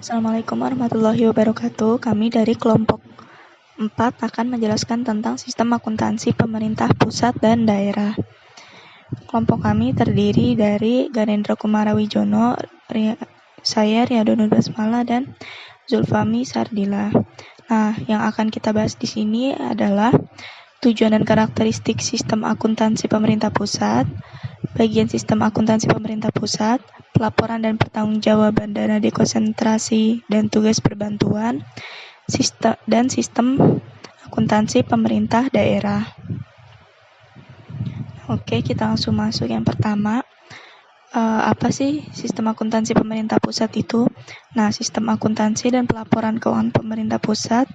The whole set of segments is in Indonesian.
Assalamualaikum warahmatullahi wabarakatuh. Kami dari kelompok 4 akan menjelaskan tentang sistem akuntansi pemerintah pusat dan daerah. Kelompok kami terdiri dari Ganendra Kumara Wijono, saya Riyadun Basmala, dan Zulfami Sardila. Nah, yang akan kita bahas di sini adalah tujuan dan karakteristik sistem akuntansi pemerintah pusat, bagian sistem akuntansi pemerintah pusat, pelaporan dan pertanggungjawaban dana dekonsentrasi dan tugas perbantuan, sistem akuntansi pemerintah daerah. Oke, kita langsung masuk. Yang pertama, apa sih sistem akuntansi pemerintah pusat itu? Nah, sistem akuntansi dan pelaporan keuangan pemerintah pusat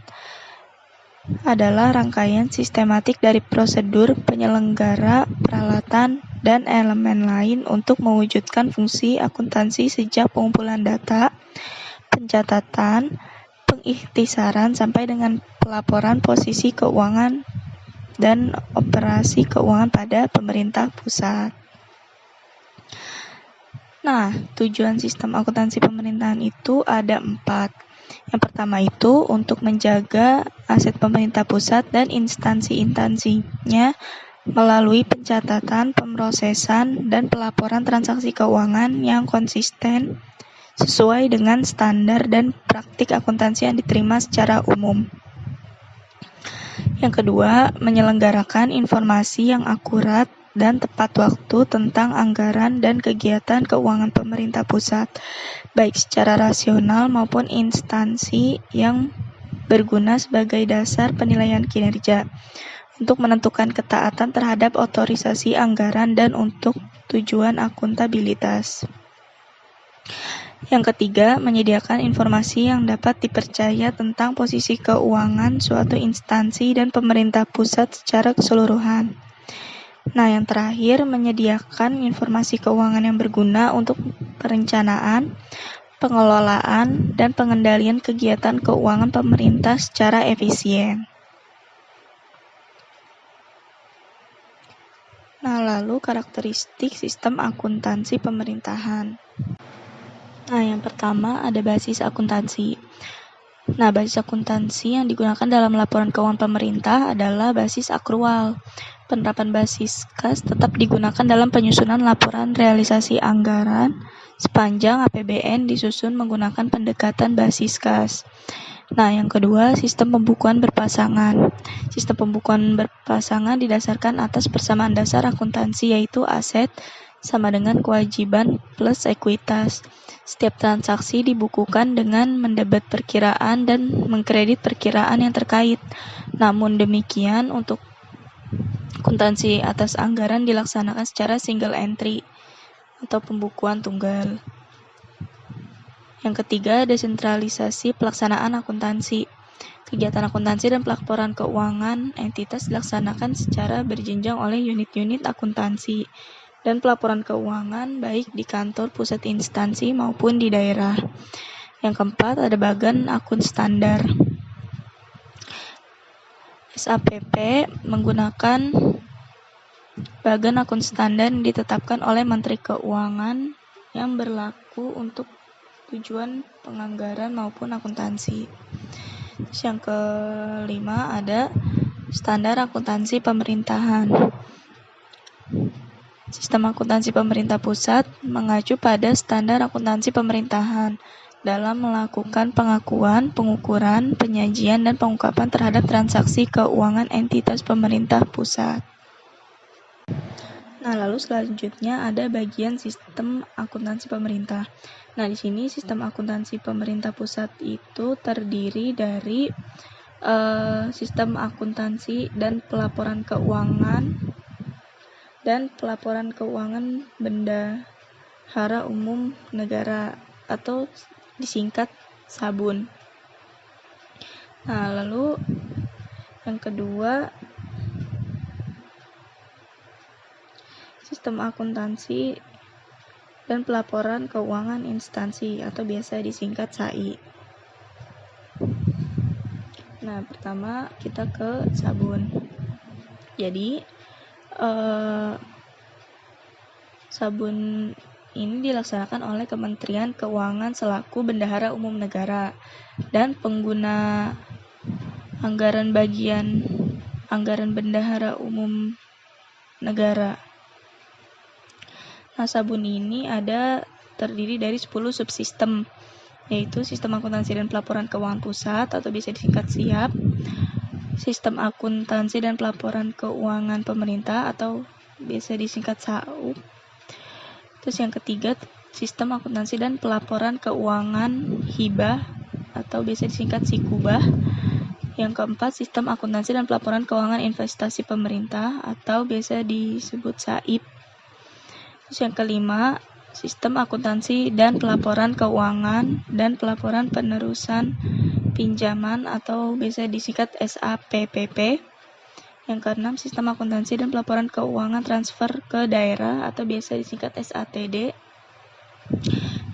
adalah rangkaian sistematik dari prosedur, penyelenggara, peralatan, dan elemen lain untuk mewujudkan fungsi akuntansi sejak pengumpulan data, pencatatan, pengikhtisaran, sampai dengan pelaporan posisi keuangan dan operasi keuangan pada pemerintah pusat. Nah, tujuan sistem akuntansi pemerintahan itu ada 4. Yang pertama itu untuk menjaga aset pemerintah pusat dan instansi-instansinya melalui pencatatan, pemrosesan, dan pelaporan transaksi keuangan yang konsisten sesuai dengan standar dan praktik akuntansi yang diterima secara umum. Yang kedua, menyelenggarakan informasi yang akurat dan tepat waktu tentang anggaran dan kegiatan keuangan pemerintah pusat, baik secara rasional maupun instansi yang berguna sebagai dasar penilaian kinerja, untuk menentukan ketaatan terhadap otorisasi anggaran dan untuk tujuan akuntabilitas. Yang ketiga, menyediakan informasi yang dapat dipercaya tentang posisi keuangan suatu instansi dan pemerintah pusat secara keseluruhan. Nah, yang terakhir, menyediakan informasi keuangan yang berguna untuk perencanaan, pengelolaan, dan pengendalian kegiatan keuangan pemerintah secara efisien. Nah, lalu karakteristik sistem akuntansi pemerintahan. Nah, yang pertama ada basis akuntansi. Nah, basis akuntansi yang digunakan dalam laporan keuangan pemerintah adalah basis akrual. Penerapan basis kas tetap digunakan dalam penyusunan laporan realisasi anggaran sepanjang APBN disusun menggunakan pendekatan basis kas. Nah, yang kedua, sistem pembukuan berpasangan. Sistem pembukuan berpasangan didasarkan atas persamaan dasar akuntansi, yaitu aset sama dengan kewajiban plus ekuitas. Setiap transaksi dibukukan dengan mendebet perkiraan dan mengkredit perkiraan yang terkait. Namun demikian, untuk akuntansi atas anggaran dilaksanakan secara single entry atau pembukuan tunggal. Yang ketiga, desentralisasi pelaksanaan akuntansi. Kegiatan akuntansi dan pelaporan keuangan entitas dilaksanakan secara berjenjang oleh unit-unit akuntansi dan pelaporan keuangan baik di kantor pusat instansi maupun di daerah. Yang keempat, ada bagan akun standar. SAPP menggunakan bagan akun standar yang ditetapkan oleh Menteri Keuangan yang berlaku untuk tujuan penganggaran maupun akuntansi. Terus yang kelima ada standar akuntansi pemerintahan. Sistem akuntansi pemerintah pusat mengacu pada standar akuntansi pemerintahan dalam melakukan pengakuan, pengukuran, penyajian, dan pengungkapan terhadap transaksi keuangan entitas pemerintah pusat. Nah, lalu selanjutnya ada bagian sistem akuntansi pemerintah. Nah, di sini sistem akuntansi pemerintah pusat itu terdiri dari sistem akuntansi dan pelaporan keuangan bendahara umum negara atau disingkat SABUN. Nah, lalu yang kedua, sistem akuntansi dan pelaporan keuangan instansi atau biasa disingkat SAI. Nah, pertama kita ke SABUN. Jadi SABUN ini dilaksanakan oleh Kementerian Keuangan selaku Bendahara Umum Negara dan pengguna anggaran bagian anggaran Bendahara Umum Negara. Nah, Sabun ini terdiri dari 10 subsistem, yaitu Sistem Akuntansi dan Pelaporan Keuangan Pusat atau bisa disingkat SIAP, Sistem Akuntansi dan Pelaporan Keuangan Pemerintah atau biasa disingkat SAUP. Terus yang ketiga, Sistem Akuntansi dan Pelaporan Keuangan Hibah atau biasa disingkat SIKUBAH. Yang keempat, Sistem Akuntansi dan Pelaporan Keuangan Investasi Pemerintah atau biasa disebut SAIP. Terus yang kelima, Sistem Akuntansi dan Pelaporan Keuangan dan Pelaporan Penerusan Pinjaman atau biasa disingkat SAPPP. Yang keenam, Sistem Akuntansi dan Pelaporan Keuangan Transfer ke Daerah atau biasa disingkat SATD.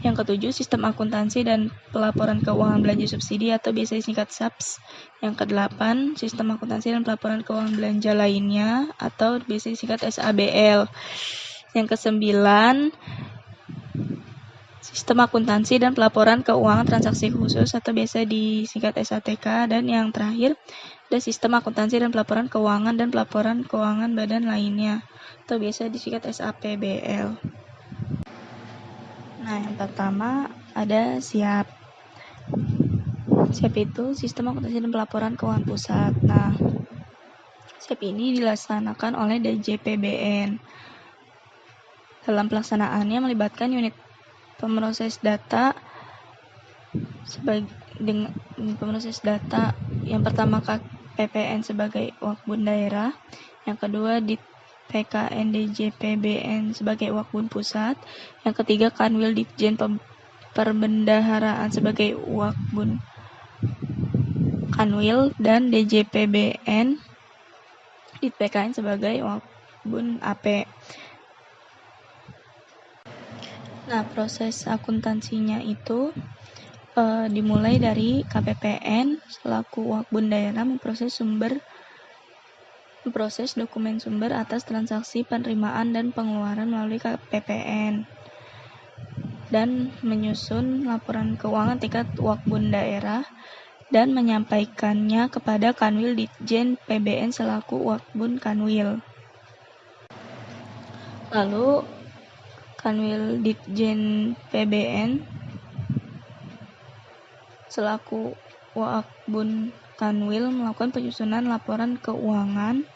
Yang ketujuh, Sistem Akuntansi dan Pelaporan Keuangan Belanja Subsidi atau biasa disingkat SAPS. Yang kedelapan, Sistem Akuntansi dan Pelaporan Keuangan Belanja Lainnya atau biasa disingkat SABL. Yang kesembilan, Sistem Akuntansi dan Pelaporan Keuangan Transaksi Khusus atau biasa disingkat SATK. Dan yang terakhir, ada Sistem Akuntansi dan Pelaporan Keuangan dan Pelaporan Keuangan Badan Lainnya atau biasa disingkat SAPBL. Nah, yang pertama ada SIAP. SIAP itu Sistem Akuntansi dan Pelaporan Keuangan Pusat. Nah, SIAP ini dilaksanakan oleh DJPBN. Dalam pelaksanaannya melibatkan unit pemroses data pemroses data yang pertama KPPN sebagai Wakbun Daerah, yang kedua di PKN DJPBN sebagai Wakbun Pusat, yang ketiga Kanwil Ditjen Perbendaharaan sebagai Wakbun Kanwil, dan DJPBN di PKN sebagai Wakbun AP. Nah, proses akuntansinya itu dimulai dari KPPN selaku Wakbun Daerah memproses dokumen sumber atas transaksi penerimaan dan pengeluaran melalui KPPN dan menyusun laporan keuangan tingkat Wakbun Daerah dan menyampaikannya kepada Kanwil Ditjen PBN selaku Wakbun Kanwil. Lalu Kanwil Ditjen PBN selaku Wakbun Kanwil melakukan penyusunan laporan keuangan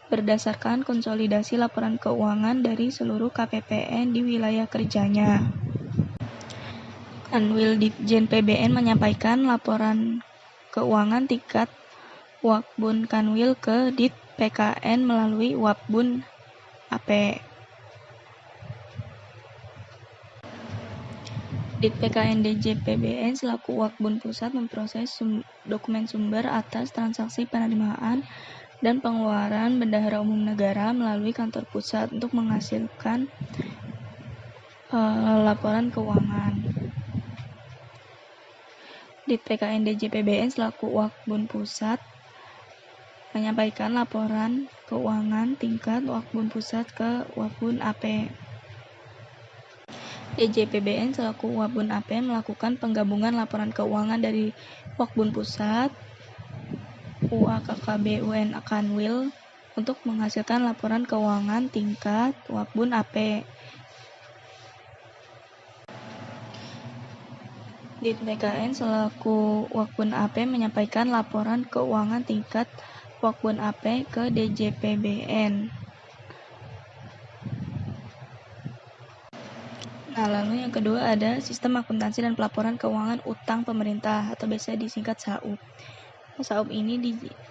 berdasarkan konsolidasi laporan keuangan dari seluruh KPPN di wilayah kerjanya. Kanwil Ditjen PBN menyampaikan laporan keuangan tingkat Wakbun Kanwil ke Dit PKN melalui Wakbun AP. Dit PKN DJPBN selaku Wakbun Pusat memproses dokumen sumber atas transaksi penerimaan dan pengeluaran Bendahara Umum Negara melalui kantor pusat untuk menghasilkan laporan keuangan. Dit PKN DJPBN selaku Wakbun Pusat menyampaikan laporan keuangan tingkat Wakbun Pusat ke Wakbun AP. DJPBN selaku Wakbun AP melakukan penggabungan laporan keuangan dari Wakbun Pusat, UAKKB UN Kanwil untuk menghasilkan laporan keuangan tingkat Wakbun AP. Dit PKN selaku Wakbun AP menyampaikan laporan keuangan tingkat Wakbun AP ke DJPBN. Nah, lalu yang kedua ada Sistem Akuntansi dan Pelaporan Keuangan Utang Pemerintah atau biasa disingkat SAUP. SAUP ini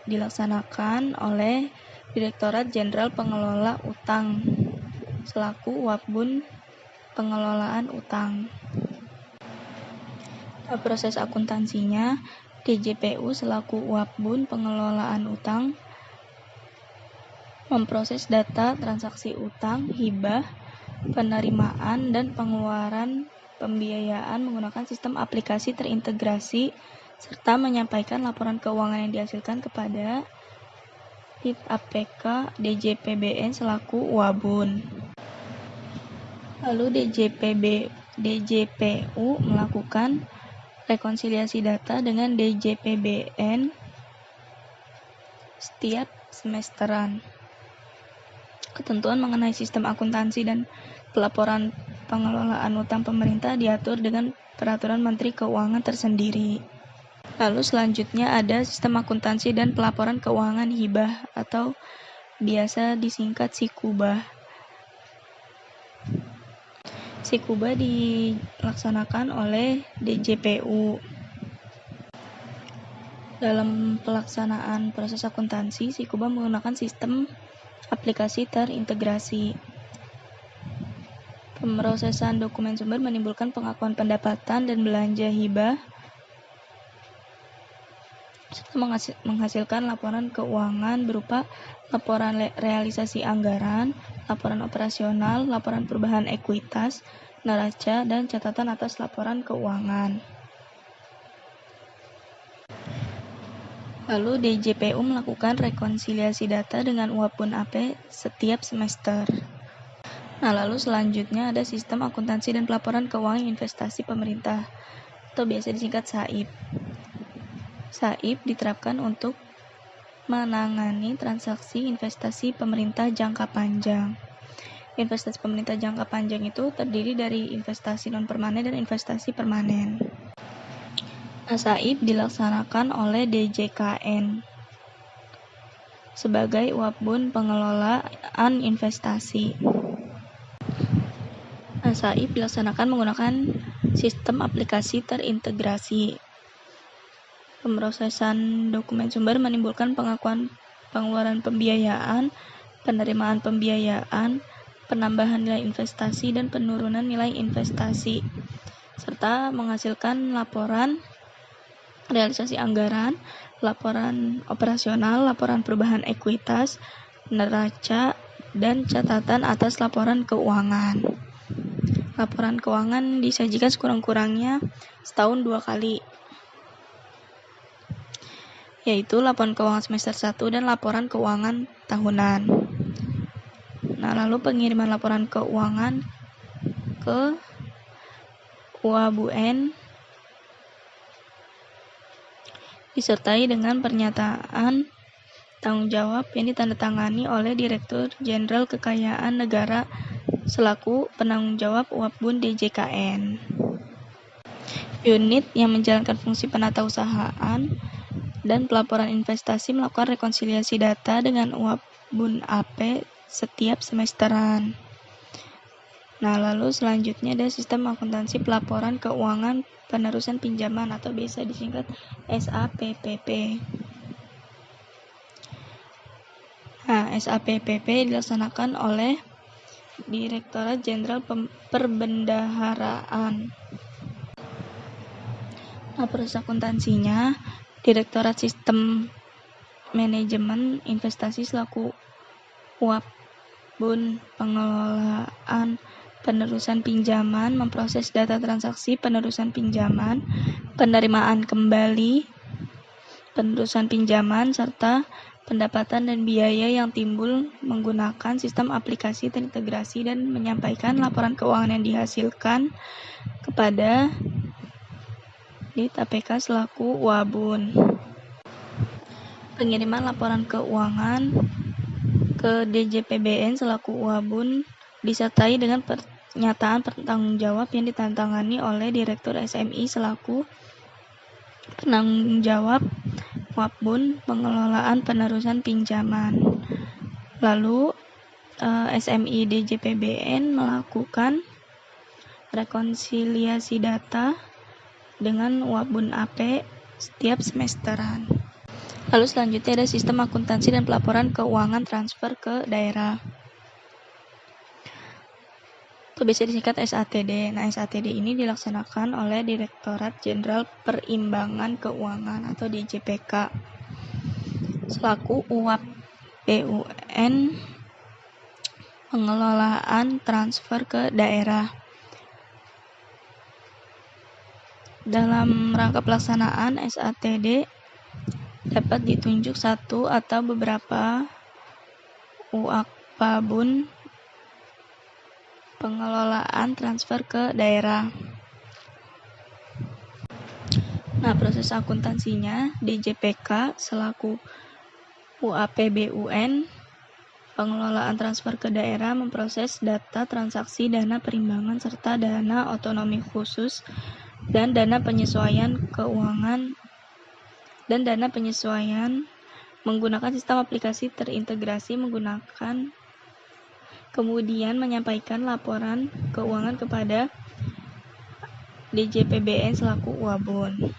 dilaksanakan oleh Direktorat Jenderal Pengelola Utang selaku Wakbun Pengelolaan Utang. Nah, proses akuntansinya, DJPU selaku Wakbun Pengelolaan Utang memproses data transaksi utang, hibah, penerimaan, dan pengeluaran pembiayaan menggunakan sistem aplikasi terintegrasi serta menyampaikan laporan keuangan yang dihasilkan kepada Dit APK DJPBN selaku Wabun. Lalu DJPU melakukan rekonsiliasi data dengan DJPBN setiap semesteran. Ketentuan mengenai sistem akuntansi dan pelaporan pengelolaan utang pemerintah diatur dengan Peraturan Menteri Keuangan tersendiri. Lalu selanjutnya ada sistem akuntansi dan pelaporan keuangan hibah atau biasa disingkat SIKUBAH. SIKUBAH dilaksanakan oleh DJPU. Dalam pelaksanaan proses akuntansi, SIKUBAH menggunakan sistem aplikasi terintegrasi. Pemrosesan dokumen sumber menimbulkan pengakuan pendapatan dan belanja hibah serta menghasilkan laporan keuangan berupa laporan realisasi anggaran, laporan operasional, laporan perubahan ekuitas, neraca, dan catatan atas laporan keuangan. Lalu DJPU melakukan rekonsiliasi data dengan UAP AP setiap semester. Nah, lalu selanjutnya ada sistem akuntansi dan pelaporan keuangan investasi pemerintah atau biasa disingkat SAIP. SAIP diterapkan untuk menangani transaksi investasi pemerintah jangka panjang. Investasi pemerintah jangka panjang itu terdiri dari investasi non-permanen dan investasi permanen. Nah, SAIP dilaksanakan oleh DJKN sebagai UAPBUN pengelolaan investasi. Nah, SAIP dilaksanakan menggunakan sistem aplikasi terintegrasi. Pemrosesan dokumen sumber menimbulkan pengakuan pengeluaran pembiayaan, penerimaan pembiayaan, penambahan nilai investasi, dan penurunan nilai investasi, serta menghasilkan laporan realisasi anggaran, laporan operasional, laporan perubahan ekuitas, neraca, dan catatan atas laporan keuangan. Laporan keuangan disajikan sekurang-kurangnya setahun 2 kali, yaitu laporan keuangan semester 1 dan laporan keuangan tahunan. Nah, lalu pengiriman laporan keuangan ke UABUN disertai dengan pernyataan tanggung jawab yang ditandatangani oleh Direktur Jenderal Kekayaan Negara selaku penanggung jawab UAPBUN DJKN. Unit yang menjalankan fungsi penatausahaan dan pelaporan investasi melakukan rekonsiliasi data dengan UAPBUN AP setiap semesteran. Nah, lalu selanjutnya ada sistem akuntansi pelaporan keuangan penerusan pinjaman atau biasa disingkat SAPPP. Nah, SAPPP dilaksanakan oleh Direktorat Jenderal Perbendaharaan. Nah, proses akuntansinya, Direktorat Sistem Manajemen Investasi selaku UAPBUN pengelolaan penerusan pinjaman, memproses data transaksi penerusan pinjaman, penerimaan kembali penerusan pinjaman, serta pendapatan dan biaya yang timbul menggunakan sistem aplikasi terintegrasi dan menyampaikan laporan keuangan yang dihasilkan kepada DIT-APK selaku UABUN. Pengiriman laporan keuangan ke DJPBN selaku UABUN disertai dengan pernyataan pertanggung jawab yang ditandatangani oleh Direktur SMI selaku penanggung jawab UAPBUN pengelolaan penerusan pinjaman. Lalu SMI DJPBN melakukan rekonsiliasi data dengan UAPBUN AP setiap semesteran. Lalu selanjutnya ada sistem akuntansi dan pelaporan keuangan transfer ke daerah. Itu biasa disingkat SATD. Nah, SATD ini dilaksanakan oleh Direktorat Jenderal Perimbangan Keuangan atau DJPK selaku UAP BUN pengelolaan transfer ke daerah. Dalam rangka pelaksanaan SATD dapat ditunjuk satu atau beberapa UAKPABUN pengelolaan transfer ke daerah. Nah, proses akuntansinya DJPK selaku UAPBUN, pengelolaan transfer ke daerah memproses data transaksi dana perimbangan serta dana otonomi khusus dan dana penyesuaian keuangan dan dana penyesuaian menggunakan sistem aplikasi terintegrasi menggunakan, kemudian menyampaikan laporan keuangan kepada DJPBN selaku UABUN.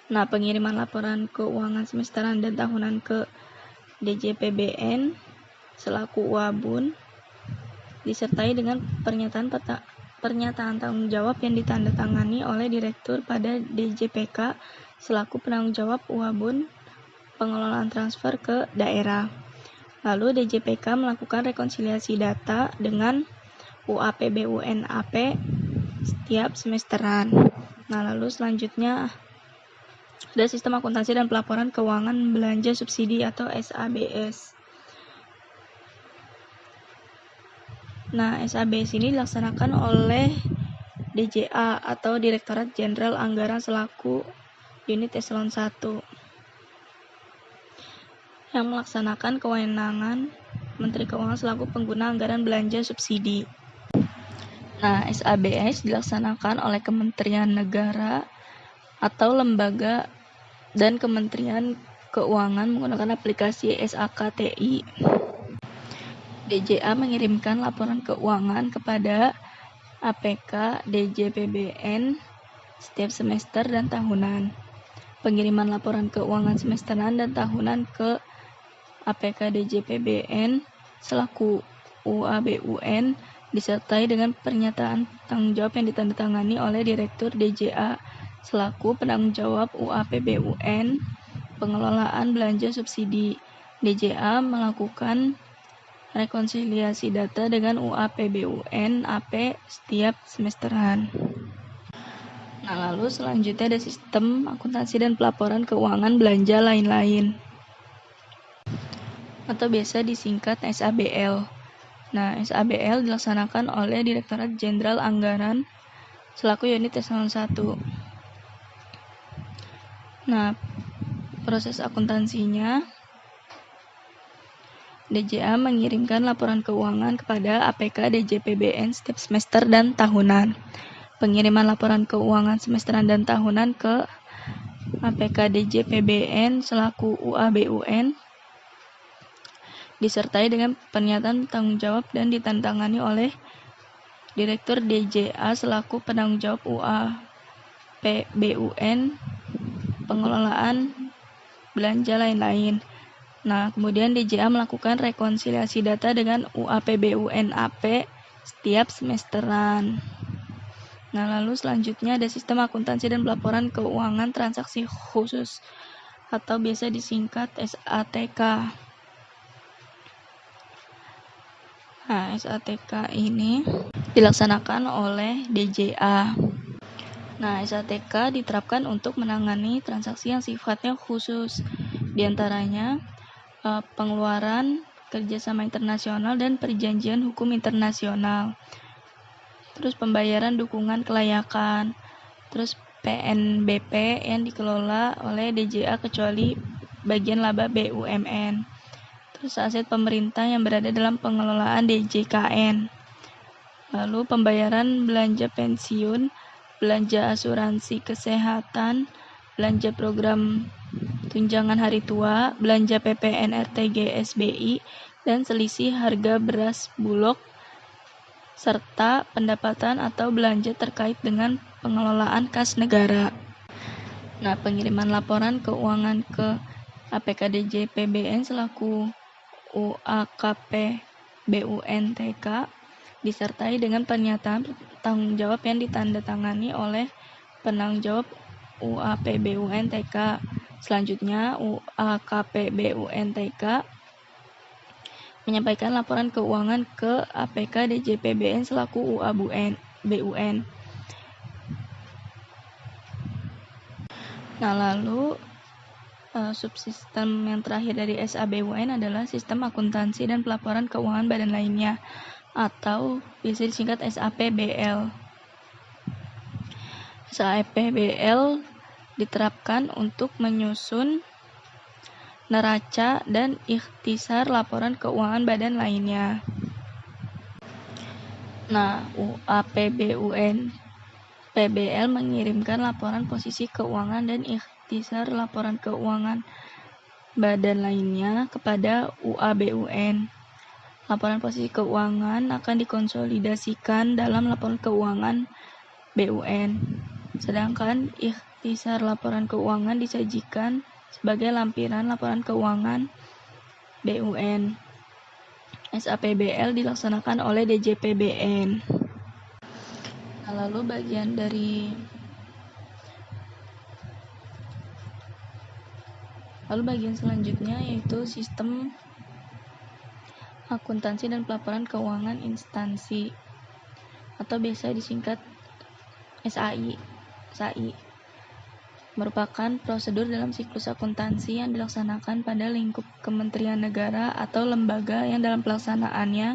Nah, pengiriman laporan keuangan semesteran dan tahunan ke DJPBN selaku UABUN disertai dengan pernyataan tanggung jawab yang ditandatangani oleh direktur pada DJPK selaku penanggung jawab UABUN pengelolaan transfer ke daerah. Lalu DJPK melakukan rekonsiliasi data dengan UAPBUN-AP setiap semesteran. Nah, lalu selanjutnya ada sistem akuntansi dan pelaporan keuangan belanja subsidi atau SABS. Nah, SABS ini dilaksanakan oleh DJA atau Direktorat Jenderal Anggaran selaku unit eselon 1 yang melaksanakan kewenangan Menteri Keuangan selaku pengguna anggaran belanja subsidi. Nah, SABS dilaksanakan oleh Kementerian Negara atau lembaga dan Kementerian Keuangan menggunakan aplikasi SAKTI. DJA mengirimkan laporan keuangan kepada APK DJPBN setiap semester dan tahunan. Pengiriman laporan keuangan semesteran dan tahunan ke APK DJPBN selaku UABUN disertai dengan pernyataan tanggung jawab yang ditandatangani oleh Direktur DJA selaku penanggung jawab UAPBUN pengelolaan belanja subsidi. DJA melakukan rekonsiliasi data dengan UAPBUN AP setiap semesteran. Nah, lalu selanjutnya ada sistem akuntansi dan pelaporan keuangan belanja lain-lain atau biasa disingkat SABL. Nah, SABL dilaksanakan oleh Direktorat Jenderal Anggaran selaku unit eselon 1. Nah, proses akuntansinya DJA mengirimkan laporan keuangan kepada APK DJPBN setiap semester dan tahunan. Pengiriman laporan keuangan semesteran dan tahunan ke APK DJPBN selaku UABUN disertai dengan pernyataan tanggung jawab dan ditandatangani oleh Direktur DJA selaku penanggung jawab UAPBUN pengelolaan belanja lain-lain. Nah, kemudian DJA melakukan rekonsiliasi data dengan UAPBUN AP setiap semesteran. Nah, lalu selanjutnya ada sistem akuntansi dan pelaporan keuangan transaksi khusus atau biasa disingkat SATK. Nah, SATK ini dilaksanakan oleh DJA. Nah, SATK diterapkan untuk menangani transaksi yang sifatnya khusus, diantaranya pengeluaran kerjasama internasional dan perjanjian hukum internasional, terus pembayaran dukungan kelayakan, terus PNBP yang dikelola oleh DJA kecuali bagian laba BUMN, terus aset pemerintah yang berada dalam pengelolaan DJKN, lalu pembayaran belanja pensiun, belanja asuransi kesehatan, belanja program tunjangan hari tua, belanja PPN RTG SBI, dan selisih harga beras Bulog, serta pendapatan atau belanja terkait dengan pengelolaan kas negara. Nah, pengiriman laporan keuangan ke APK DJPBN selaku UAKP BUNTK disertai dengan pernyataan tanggung jawab yang ditandatangani oleh penanggung jawab UAPBUNTK. Selanjutnya, UAKP BUNTK menyampaikan laporan keuangan ke APK DJPBN selaku UABUN. Nah, lalu subsistem yang terakhir dari SABUN adalah sistem akuntansi dan pelaporan keuangan badan lainnya atau biasa disingkat SAPBL. SAPBL diterapkan untuk menyusun neraca dan ikhtisar laporan keuangan badan lainnya. Nah, UAPBUN PBL mengirimkan laporan posisi keuangan dan ikhtisar laporan keuangan badan lainnya kepada UABUN. Laporan posisi keuangan akan dikonsolidasikan dalam laporan keuangan BUN. Sedangkan ikhtisar laporan keuangan disajikan sebagai lampiran laporan keuangan BUN. SAPBL dilaksanakan oleh DJPBN. Nah, lalu bagian selanjutnya yaitu sistem akuntansi dan pelaporan keuangan instansi atau biasa disingkat SAI. Merupakan prosedur dalam siklus akuntansi yang dilaksanakan pada lingkup Kementerian Negara atau lembaga yang dalam pelaksanaannya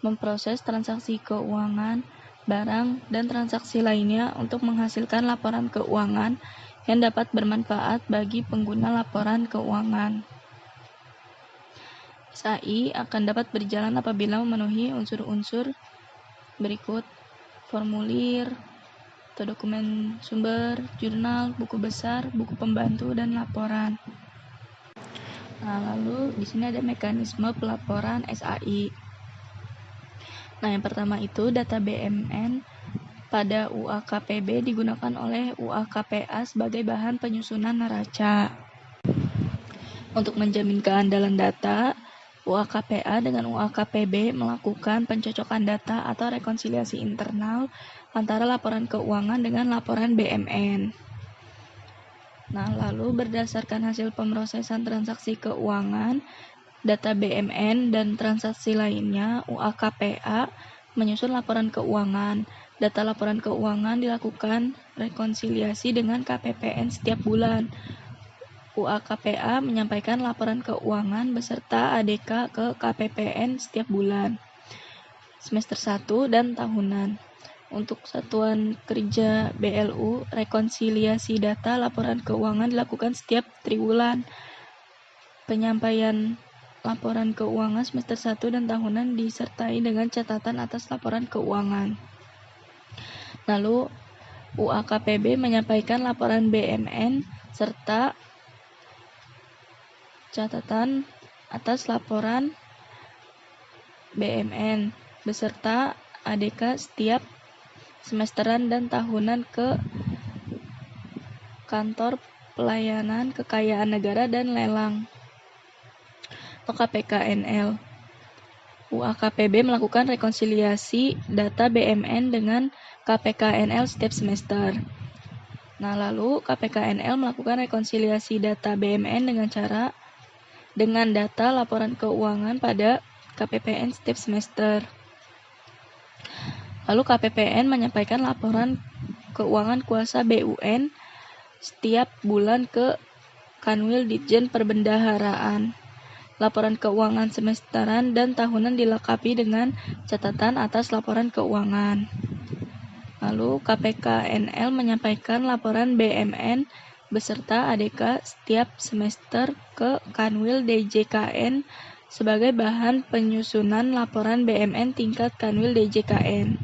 memproses transaksi keuangan, barang, dan transaksi lainnya untuk menghasilkan laporan keuangan yang dapat bermanfaat bagi pengguna laporan keuangan. SAI akan dapat berjalan apabila memenuhi unsur-unsur berikut: formulir atau dokumen sumber, jurnal, buku besar, buku pembantu, dan laporan. Nah, lalu di sini ada mekanisme pelaporan SAI. Nah, yang pertama itu data BMN pada UAKPB digunakan oleh UAKPA sebagai bahan penyusunan neraca. Untuk menjamin keandalan data, UAKPA dengan UAKPB melakukan pencocokan data atau rekonsiliasi internal antara laporan keuangan dengan laporan BMN. Nah, lalu berdasarkan hasil pemrosesan transaksi keuangan, data BMN dan transaksi lainnya, UAKPA menyusun laporan keuangan. Data laporan keuangan dilakukan rekonsiliasi dengan KPPN setiap bulan. UAKPA menyampaikan laporan keuangan beserta ADK ke KPPN setiap bulan, semester 1 dan tahunan. Untuk satuan kerja BLU, rekonsiliasi data laporan keuangan dilakukan setiap triwulan. Penyampaian laporan keuangan semester 1 dan tahunan disertai dengan catatan atas laporan keuangan. Lalu, UAKPB menyampaikan laporan BMN serta catatan atas laporan BMN beserta ADK setiap semesteran dan tahunan ke Kantor Pelayanan Kekayaan Negara dan Lelang atau KPKNL. UAKPB melakukan rekonsiliasi data BMN dengan KPKNL setiap semester. Nah, lalu KPKNL melakukan rekonsiliasi data BMN dengan data laporan keuangan pada KPPN setiap semester. Lalu KPPN menyampaikan laporan keuangan kuasa BUN setiap bulan ke Kanwil Ditjen Perbendaharaan. Laporan keuangan semesteran dan tahunan dilengkapi dengan catatan atas laporan keuangan. Lalu KPKNL menyampaikan laporan BMN beserta ADK setiap semester ke Kanwil DJKN sebagai bahan penyusunan laporan BMN tingkat Kanwil DJKN.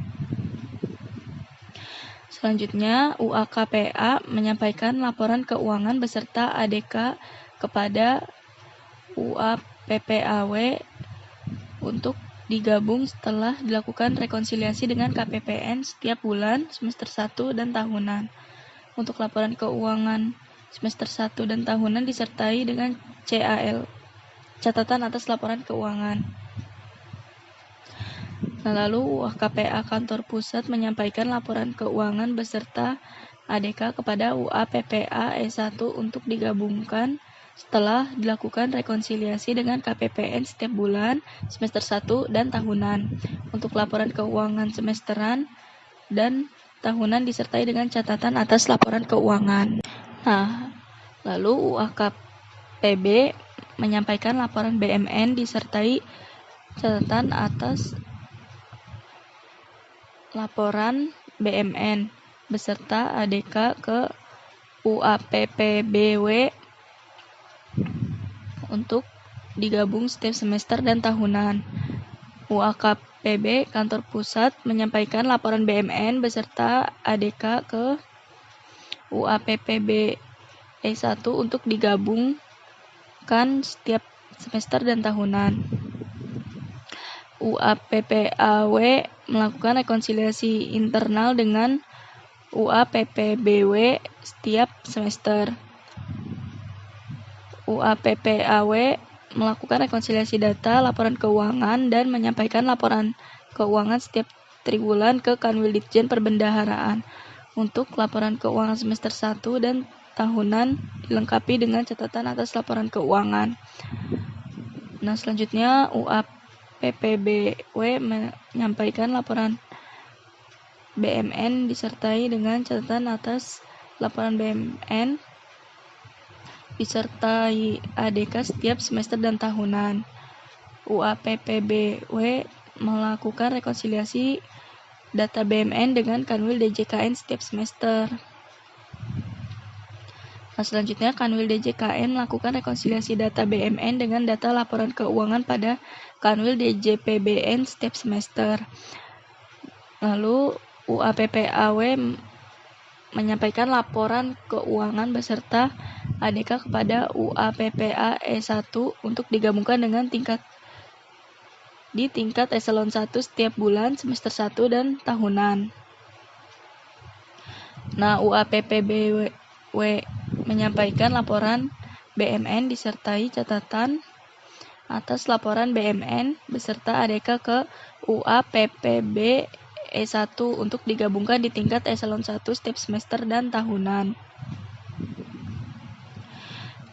Selanjutnya, UAKPA menyampaikan laporan keuangan beserta ADK kepada UAPPAW untuk digabung setelah dilakukan rekonsiliasi dengan KPPN setiap bulan, semester 1 dan tahunan. Untuk laporan keuangan semester 1 dan tahunan disertai dengan CAL, catatan atas laporan keuangan. Nah, lalu UAKPA Kantor Pusat menyampaikan laporan keuangan beserta ADK kepada UAPPA E1 untuk digabungkan setelah dilakukan rekonsiliasi dengan KPPN setiap bulan, semester 1 dan tahunan. Untuk laporan keuangan semesteran dan tahunan disertai dengan catatan atas laporan keuangan. Nah, lalu UAKPB menyampaikan laporan BMN disertai catatan atas laporan BMN beserta ADK ke UAPPBW untuk digabung setiap semester dan tahunan. UAKPB Kantor Pusat menyampaikan laporan BMN beserta ADK ke UAPPB E1 untuk digabungkan setiap semester dan tahunan. UAPPAW melakukan rekonsiliasi internal dengan UAPPBW setiap semester. UAPPAW melakukan rekonsiliasi data laporan keuangan dan menyampaikan laporan keuangan setiap triwulan ke Kanwil Ditjen Perbendaharaan. Untuk laporan keuangan semester 1 dan tahunan dilengkapi dengan catatan atas laporan keuangan. Nah, selanjutnya UAPPBW menyampaikan laporan BMN disertai dengan catatan atas laporan BMN disertai ADK setiap semester dan tahunan. UAPPBW melakukan rekonsiliasi data BMN dengan Kanwil DJKN setiap semester. Nah, selanjutnya Kanwil DJKN melakukan rekonsiliasi data BMN dengan data laporan keuangan pada Kanwil DJPBN setiap semester. Lalu UAPPAW menyampaikan laporan keuangan beserta ADK kepada UAPPA E1 untuk digabungkan dengan tingkat eselon 1 setiap bulan, semester 1 dan tahunan. Nah, UAPPBW menyampaikan laporan BMN disertai catatan atas laporan BMN beserta ADK ke UAPPB E1 untuk digabungkan di tingkat eselon 1 setiap semester dan tahunan.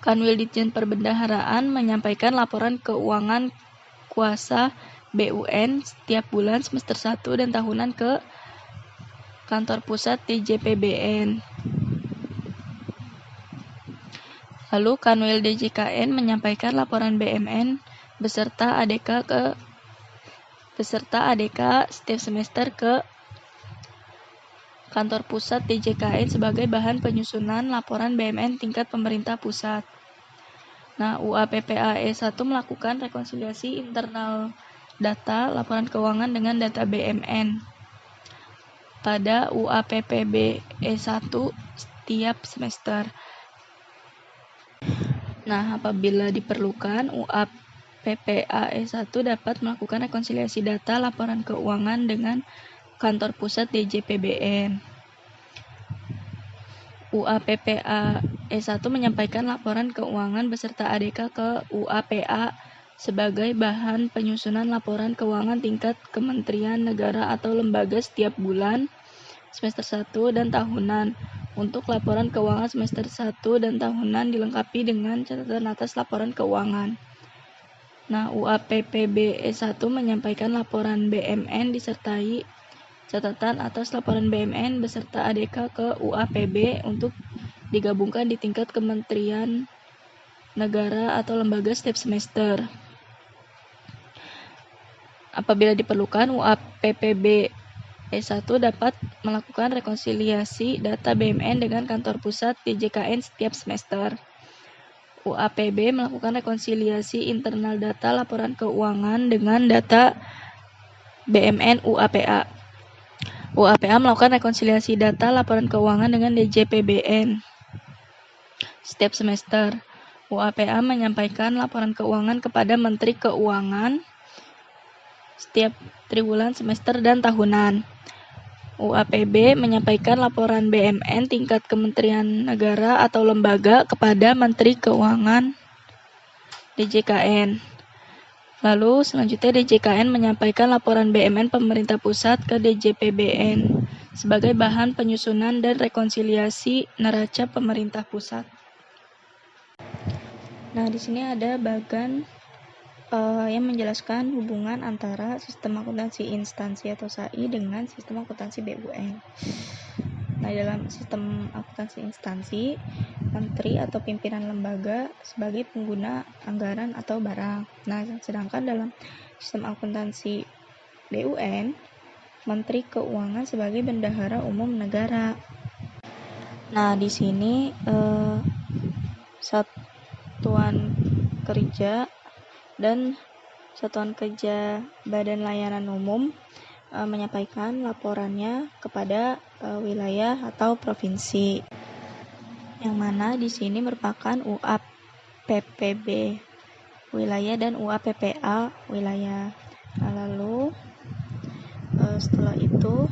Kanwil Ditjen Perbendaharaan menyampaikan laporan keuangan kuasa BUN setiap bulan semester 1 dan tahunan ke Kantor Pusat DJPBN. Lalu Kanwil DJKN menyampaikan laporan BMN beserta ADK setiap semester ke Kantor Pusat DJKN sebagai bahan penyusunan laporan BMN tingkat pemerintah pusat. Nah, UAPPA E1 melakukan rekonsiliasi internal data laporan keuangan dengan data BMN pada UAPPB E1 setiap semester. Nah, apabila diperlukan, UAPPA E1 dapat melakukan rekonsiliasi data laporan keuangan dengan Kantor Pusat DJPBN. UAPPA E1 menyampaikan laporan keuangan beserta ADK ke UAPA sebagai bahan penyusunan laporan keuangan tingkat kementerian negara atau lembaga setiap bulan, semester 1 dan tahunan. Untuk laporan keuangan semester 1 dan tahunan dilengkapi dengan catatan atas laporan keuangan. Nah, UAPPB E1 menyampaikan laporan BMN disertai catatan atas laporan BMN beserta ADK ke UAPB untuk digabungkan di tingkat kementerian negara atau lembaga setiap semester. Apabila diperlukan, UAPPB E1 dapat melakukan rekonsiliasi data BMN dengan Kantor Pusat DJKN setiap semester. UAPB melakukan rekonsiliasi internal data laporan keuangan dengan data BMN UAPA. UAPA melakukan rekonsiliasi data laporan keuangan dengan DJPBN setiap semester. UAPA menyampaikan laporan keuangan kepada Menteri Keuangan setiap triwulan, semester, dan tahunan. UAPB menyampaikan laporan BMN tingkat kementerian negara atau lembaga kepada Menteri Keuangan DJKN. Lalu selanjutnya DJKN menyampaikan laporan BMN pemerintah pusat ke DJPBN sebagai bahan penyusunan dan rekonsiliasi neraca pemerintah pusat. Nah, di sini ada bagan yang menjelaskan hubungan antara sistem akuntansi instansi atau SAI dengan sistem akuntansi BUN. Nah, dalam sistem akuntansi instansi, menteri atau pimpinan lembaga sebagai pengguna anggaran atau barang. Nah, sedangkan dalam sistem akuntansi BUN, Menteri Keuangan sebagai bendahara umum negara. Nah, di sini Satuan Kerja dan Satuan Kerja Badan Layanan Umum menyampaikan laporannya kepada wilayah atau provinsi, yang mana di sini merupakan UAPPB wilayah dan UAPPA wilayah. Nah, lalu setelah itu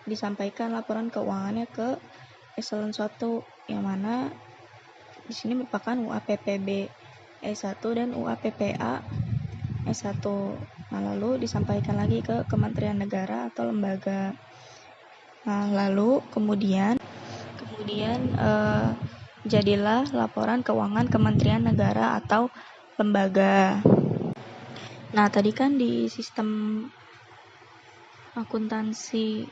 disampaikan laporan keuangannya ke eselon 1, yang mana di sini merupakan UAPPB S1 dan UAPPA S1. Nah, lalu disampaikan lagi ke Kementerian Negara atau lembaga. Nah, lalu kemudian jadilah laporan keuangan Kementerian Negara atau lembaga. Nah, tadi kan di sistem akuntansi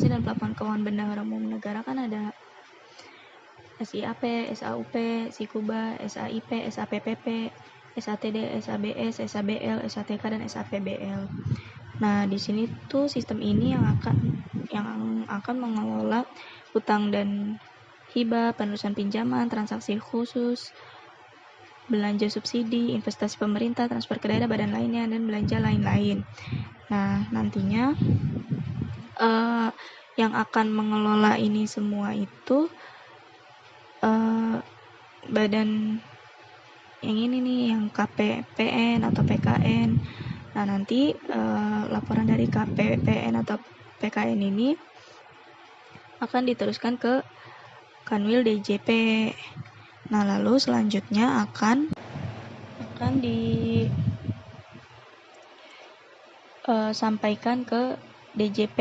dan pelaporan keuangan bendahara umum negara kan ada SIAP, SAUP, SIKUBA, SAIP, SAPPP, SATD, SABS, SABL, SATK, dan SAPBL. Nah, di sini tuh sistem ini yang akan mengelola utang dan hibah, penerusan pinjaman, transaksi khusus, belanja subsidi, investasi pemerintah, transfer ke daerah, badan lainnya, dan belanja lain-lain. Nah, nantinya yang akan mengelola ini semua itu badan yang ini nih, yang KPPN atau PKN. Nah, nanti laporan dari KPPN atau PKN ini akan diteruskan ke Kanwil DJP. Nah, lalu selanjutnya akan disampaikan ke DJP.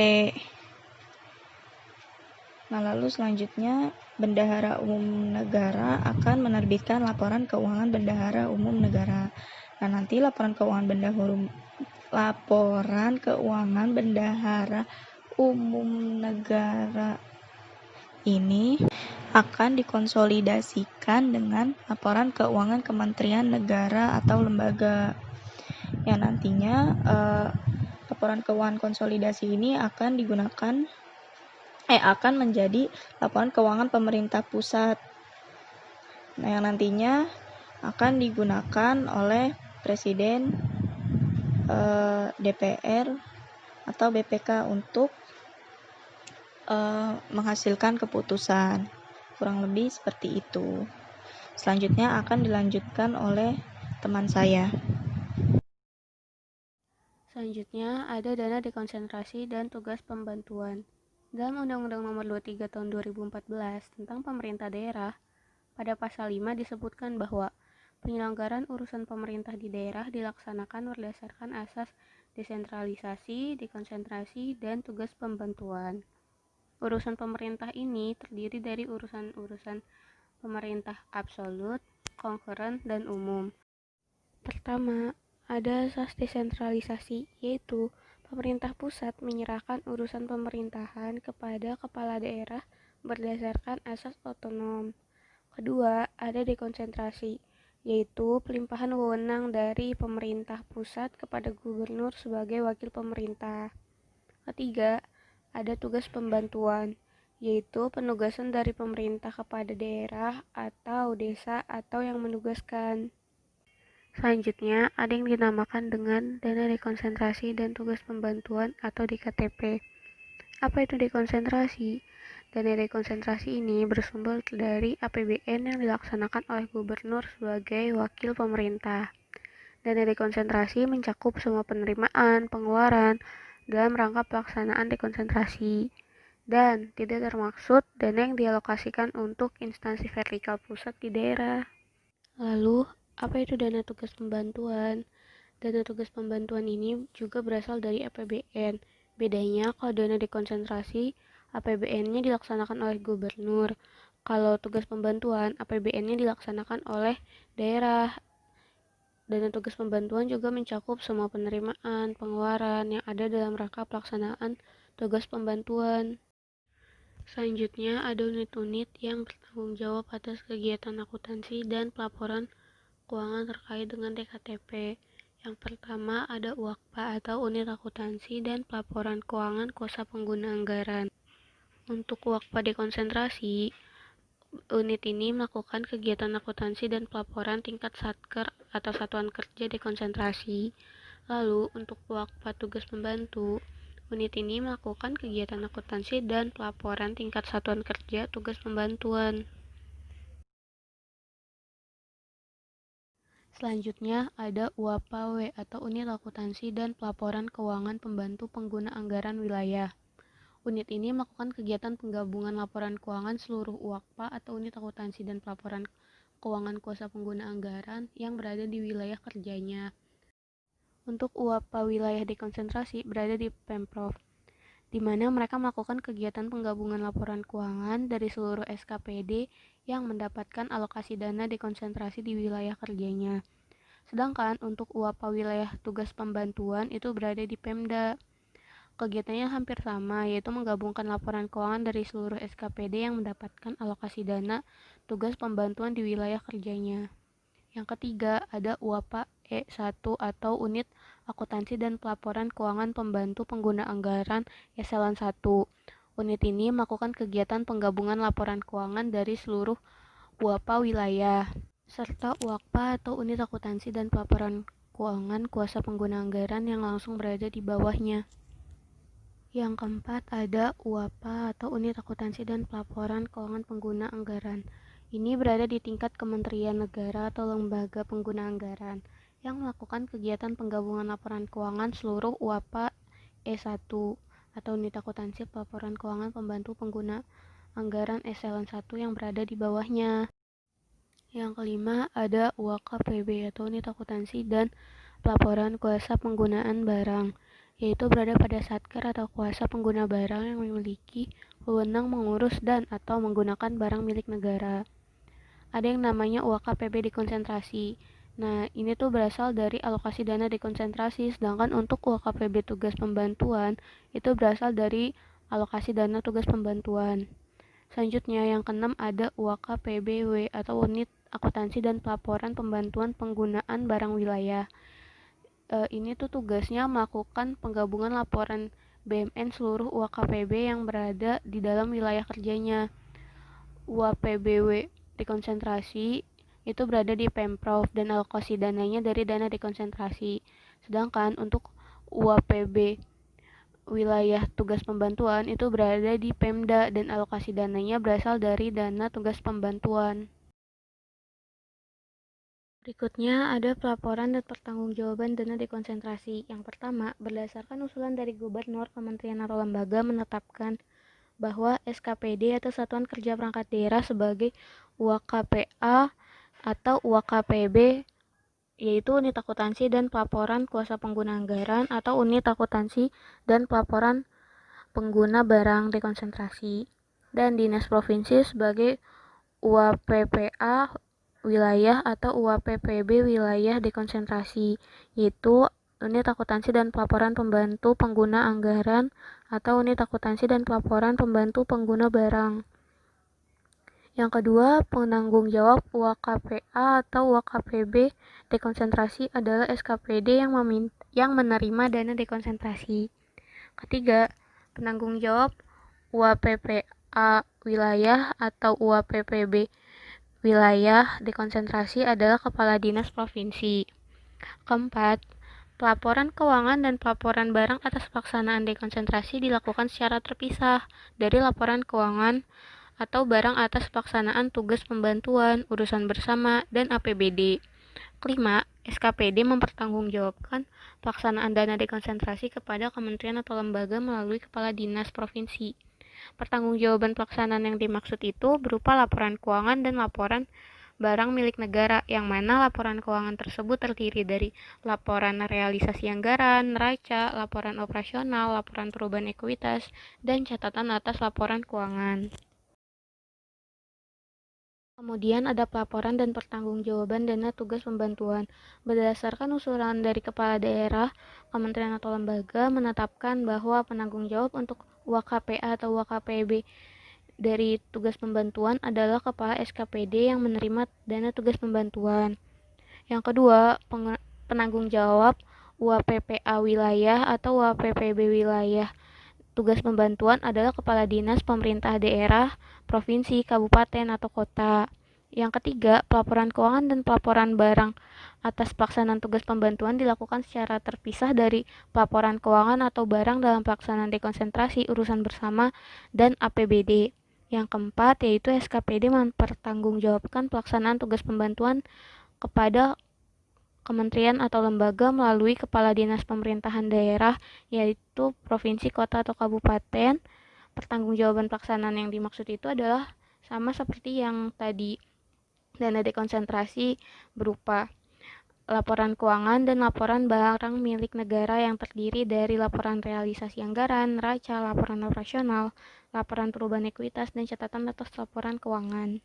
Nah, lalu selanjutnya Bendahara Umum Negara akan menerbitkan laporan keuangan Bendahara Umum Negara. Nah, nanti laporan keuangan Bendahara Umum Negara ini akan dikonsolidasikan dengan laporan keuangan Kementerian Negara atau lembaga. Yang nantinya laporan keuangan konsolidasi ini akan menjadi laporan keuangan pemerintah pusat. Nah, yang nantinya akan digunakan oleh Presiden, DPR atau BPK untuk menghasilkan keputusan. Kurang lebih seperti itu. Selanjutnya akan dilanjutkan oleh teman saya. Selanjutnya ada dana dekonsentrasi dan tugas pembantuan. Dalam Undang-Undang Nomor 23 Tahun 2014 tentang Pemerintah Daerah, pada pasal 5 disebutkan bahwa penyelenggaraan urusan pemerintah di daerah dilaksanakan berdasarkan asas desentralisasi, dekonsentrasi, dan tugas pembantuan. Urusan pemerintah ini terdiri dari urusan-urusan pemerintah absolut, konkuren, dan umum. Pertama, ada asas desentralisasi, yaitu pemerintah pusat menyerahkan urusan pemerintahan kepada kepala daerah berdasarkan asas otonom. Kedua, ada dekonsentrasi, yaitu pelimpahan wewenang dari pemerintah pusat kepada gubernur sebagai wakil pemerintah. Ketiga, ada tugas pembantuan, yaitu penugasan dari pemerintah kepada daerah atau desa atau yang menugaskan. Selanjutnya, ada yang dinamakan dengan dana dekonsentrasi dan tugas pembantuan atau DKTP. Apa itu dekonsentrasi? Dana dekonsentrasi ini bersumber dari APBN yang dilaksanakan oleh gubernur sebagai wakil pemerintah. Dana dekonsentrasi mencakup semua penerimaan, pengeluaran dalam rangka pelaksanaan dekonsentrasi, dan tidak termaksud dana yang dialokasikan untuk instansi vertikal pusat di daerah. Lalu, apa itu dana tugas pembantuan? Dana tugas pembantuan ini juga berasal dari APBN. Bedanya, kalau dana dekonsentrasi, APBN-nya dilaksanakan oleh gubernur. Kalau tugas pembantuan, APBN-nya dilaksanakan oleh daerah. Dana tugas pembantuan juga mencakup semua penerimaan, pengeluaran yang ada dalam rangka pelaksanaan tugas pembantuan. Selanjutnya, ada unit-unit yang bertanggung jawab atas kegiatan akuntansi dan pelaporan keuangan terkait dengan DKTP. Yang pertama ada UAKPA atau Unit Akuntansi dan Pelaporan Keuangan Kuasa Pengguna Anggaran. Untuk UAKPA dekonsentrasi, unit ini melakukan kegiatan akuntansi dan pelaporan tingkat Satker atau Satuan Kerja dekonsentrasi. Lalu untuk UAKPA tugas pembantu, unit ini melakukan kegiatan akuntansi dan pelaporan tingkat Satuan Kerja tugas pembantuan. Selanjutnya ada UAPAW atau Unit Akuntansi dan Pelaporan Keuangan Pembantu Pengguna Anggaran Wilayah. Unit ini melakukan kegiatan penggabungan laporan keuangan seluruh UAKPA atau Unit Akuntansi dan Pelaporan Keuangan Kuasa Pengguna Anggaran yang berada di wilayah kerjanya. Untuk UAPA wilayah dekonsentrasi berada di Pemprov, di mana mereka melakukan kegiatan penggabungan laporan keuangan dari seluruh SKPD yang mendapatkan alokasi dana dekonsentrasi di wilayah kerjanya. Sedangkan untuk UAPA wilayah tugas pembantuan itu berada di Pemda. Kegiatannya hampir sama, yaitu menggabungkan laporan keuangan dari seluruh SKPD yang mendapatkan alokasi dana tugas pembantuan di wilayah kerjanya. Yang ketiga, ada UAPA E1 atau Unit Akuntansi dan Pelaporan Keuangan Pembantu Pengguna Anggaran Eselon 1. Unit ini melakukan kegiatan penggabungan laporan keuangan dari seluruh UAPA wilayah, serta UAKPA atau Unit Akuntansi dan Pelaporan Keuangan Kuasa Pengguna Anggaran yang langsung berada di bawahnya. Yang keempat ada UAPA atau Unit Akuntansi dan Pelaporan Keuangan Pengguna Anggaran. Ini berada di tingkat Kementerian Negara atau Lembaga Pengguna Anggaran yang melakukan kegiatan penggabungan laporan keuangan seluruh UAPA E1 atau Unit Akuntansi Pelaporan Keuangan Pembantu Pengguna Anggaran Eselon 1 yang berada di bawahnya. Yang kelima ada UAKPB atau Unit Akuntansi dan Pelaporan Kuasa Penggunaan Barang, yaitu berada pada Satker atau kuasa pengguna barang yang memiliki wewenang mengurus dan atau menggunakan barang milik negara. Ada yang namanya UAKPB dekonsentrasi. Nah, ini tuh berasal dari alokasi dana dekonsentrasi, sedangkan untuk UAKPB tugas pembantuan itu berasal dari alokasi dana tugas pembantuan. Selanjutnya yang keenam ada UAKPBW atau Unit Akuntansi dan Pelaporan Pembantuan Penggunaan Barang Wilayah. Ini tuh tugasnya melakukan penggabungan laporan BMN seluruh UAKPB yang berada di dalam wilayah kerjanya. UAPBW dekonsentrasi itu berada di Pemprov dan alokasi dananya dari dana dekonsentrasi. Sedangkan untuk UAPB wilayah tugas pembantuan itu berada di Pemda dan alokasi dananya berasal dari dana tugas pembantuan. Berikutnya ada pelaporan dan pertanggungjawaban dana dekonsentrasi. Yang pertama, berdasarkan usulan dari Gubernur, Kementerian atau lembaga menetapkan bahwa SKPD atau Satuan Kerja Perangkat Daerah sebagai UAKPA atau UAKPB, yaitu Unit Akuntansi dan Pelaporan Kuasa Pengguna Anggaran atau Unit Akuntansi dan Pelaporan Pengguna Barang dekonsentrasi, dan Dinas Provinsi sebagai UAPPA wilayah atau UAPPB wilayah dekonsentrasi, yaitu Unit Akuntansi dan Pelaporan Pembantu Pengguna Anggaran atau Unit Akuntansi dan Pelaporan Pembantu Pengguna Barang. Yang kedua, penanggung jawab UAKPA atau UAKPB dekonsentrasi adalah SKPD yang menerima dana dekonsentrasi. Ketiga, penanggung jawab UAPPA wilayah atau UAPPB wilayah dekonsentrasi adalah Kepala Dinas Provinsi. Keempat, pelaporan keuangan dan pelaporan barang atas pelaksanaan dekonsentrasi dilakukan secara terpisah dari laporan keuangan atau barang atas pelaksanaan tugas pembantuan, urusan bersama, dan APBD. Kelima, SKPD mempertanggungjawabkan pelaksanaan dana dekonsentrasi kepada kementerian atau lembaga melalui Kepala Dinas Provinsi. Pertanggungjawaban pelaksanaan yang dimaksud itu berupa laporan keuangan dan laporan barang milik negara, yang mana laporan keuangan tersebut terdiri dari laporan realisasi anggaran, neraca, laporan operasional, laporan perubahan ekuitas, dan catatan atas laporan keuangan. Kemudian ada pelaporan dan pertanggungjawaban dana tugas pembantuan. Berdasarkan usulan dari kepala daerah, kementerian atau lembaga menetapkan bahwa penanggung jawab untuk UAKPA atau UAKPB dari tugas pembantuan adalah kepala SKPD yang menerima dana tugas pembantuan. Yang kedua, penanggung jawab UAPPA wilayah atau UAPPB wilayah. Tugas pembantuan adalah kepala dinas pemerintah daerah, provinsi, kabupaten, atau kota. Yang ketiga, pelaporan keuangan dan pelaporan barang atas pelaksanaan tugas pembantuan dilakukan secara terpisah dari pelaporan keuangan atau barang dalam pelaksanaan dekonsentrasi, urusan bersama, dan APBD. Yang keempat, yaitu SKPD mempertanggungjawabkan pelaksanaan tugas pembantuan kepada kementerian atau lembaga melalui kepala dinas pemerintahan daerah, yaitu provinsi, kota, atau kabupaten. Pertanggungjawaban pelaksanaan yang dimaksud itu adalah sama seperti yang tadi, dana dekonsentrasi berupa laporan keuangan dan laporan barang milik negara yang terdiri dari laporan realisasi anggaran, neraca, laporan operasional, laporan perubahan ekuitas, dan catatan atas laporan keuangan.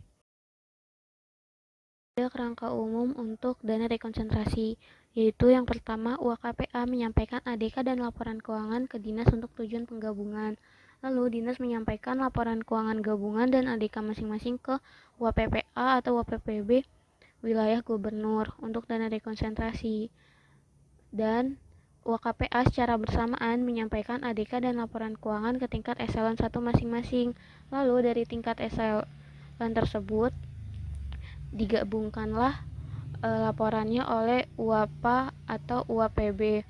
Ada kerangka umum untuk dana dekonsentrasi, yaitu yang pertama, UAKPA menyampaikan ADK dan laporan keuangan ke dinas untuk tujuan penggabungan. Lalu dinas menyampaikan laporan keuangan gabungan dan ADK masing-masing ke UAPPA atau UAPPB wilayah gubernur untuk dana dekonsentrasi. Dan UAKPA secara bersamaan menyampaikan ADK dan laporan keuangan ke tingkat eselon 1 masing-masing. Lalu dari tingkat eselon tersebut digabungkanlah laporannya oleh UAPA atau UAPB.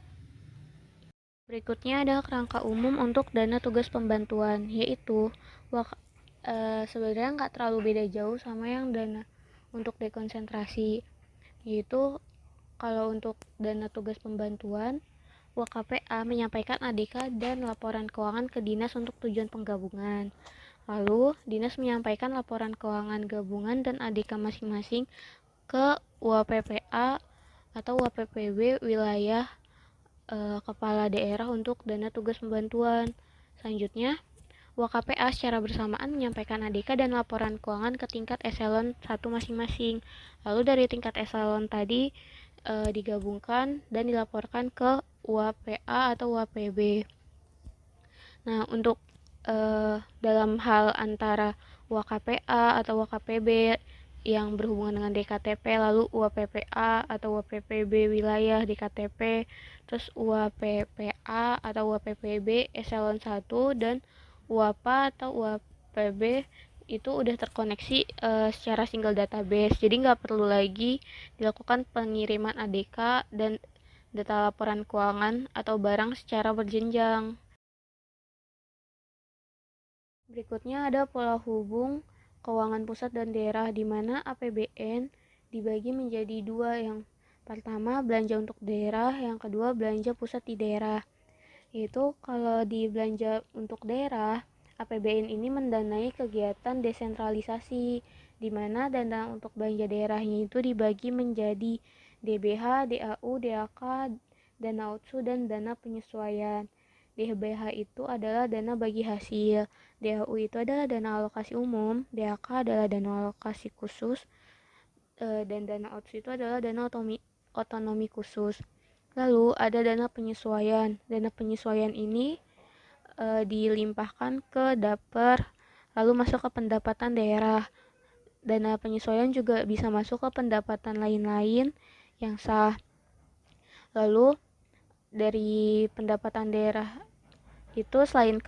Berikutnya ada kerangka umum untuk dana tugas pembantuan, yaitu sebenarnya nggak terlalu beda jauh sama yang dana untuk dekonsentrasi, yaitu kalau untuk dana tugas pembantuan, UAKPA menyampaikan ADK dan laporan keuangan ke dinas untuk tujuan penggabungan. Lalu, dinas menyampaikan laporan keuangan gabungan dan ADK masing-masing ke UAPPA atau UAPPB wilayah kepala daerah untuk dana tugas pembantuan. Selanjutnya, UAKPA secara bersamaan menyampaikan ADK dan laporan keuangan ke tingkat eselon 1 masing-masing. Lalu dari tingkat eselon tadi digabungkan dan dilaporkan ke UAPA atau UAPB. Nah, untuk dalam hal antara UAKPA atau UAKPB yang berhubungan dengan DKTP, lalu UAPPA atau UAPPB wilayah DKTP, terus UAPPA atau UAPPB eselon 1 dan UAPA atau UAPB itu udah terkoneksi secara single database, jadi nggak perlu lagi dilakukan pengiriman ADK dan data laporan keuangan atau barang secara berjenjang. Berikutnya ada pola hubung keuangan pusat dan daerah, di mana APBN dibagi menjadi dua. Yang pertama belanja untuk daerah, yang kedua belanja pusat di daerah. Yaitu kalau di belanja untuk daerah, APBN ini mendanai kegiatan desentralisasi, di mana dana untuk belanja daerahnya itu dibagi menjadi DBH, DAU, DAK, dana otsu, dan dana penyesuaian. DBH itu adalah dana bagi hasil, DAU itu adalah dana alokasi umum, DAK adalah dana alokasi khusus, dan dana otsu itu adalah dana otonomi khusus. Lalu ada dana penyesuaian. Dana penyesuaian ini dilimpahkan ke Dapper, lalu masuk ke pendapatan daerah. Dana penyesuaian juga bisa masuk ke pendapatan lain-lain yang sah. Lalu dari pendapatan daerah itu selain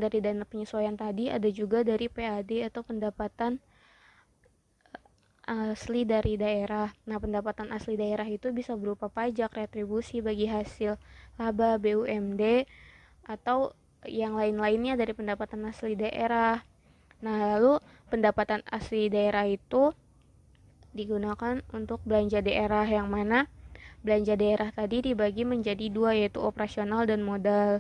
dari dana penyesuaian tadi, ada juga dari PAD atau pendapatan asli dari daerah. Nah, pendapatan asli daerah itu bisa berupa pajak, retribusi bagi hasil laba, BUMD, atau yang lain-lainnya dari pendapatan asli daerah. Nah, lalu pendapatan asli daerah itu digunakan untuk belanja daerah, yang mana belanja daerah tadi dibagi menjadi dua, yaitu operasional dan modal.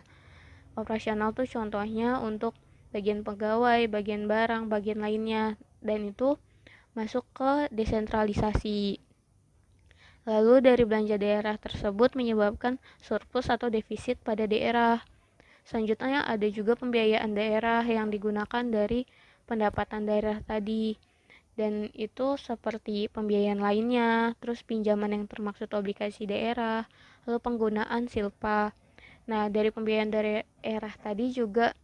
Operasional tuh contohnya untuk bagian pegawai, bagian barang, bagian lainnya, dan itu masuk ke desentralisasi. Lalu dari belanja daerah tersebut menyebabkan surplus atau defisit pada daerah. Selanjutnya ada juga pembiayaan daerah yang digunakan dari pendapatan daerah tadi. Dan itu seperti pembiayaan lainnya, terus pinjaman yang termaksud obligasi daerah, lalu penggunaan silpa. Nah, dari pembiayaan daerah tadi juga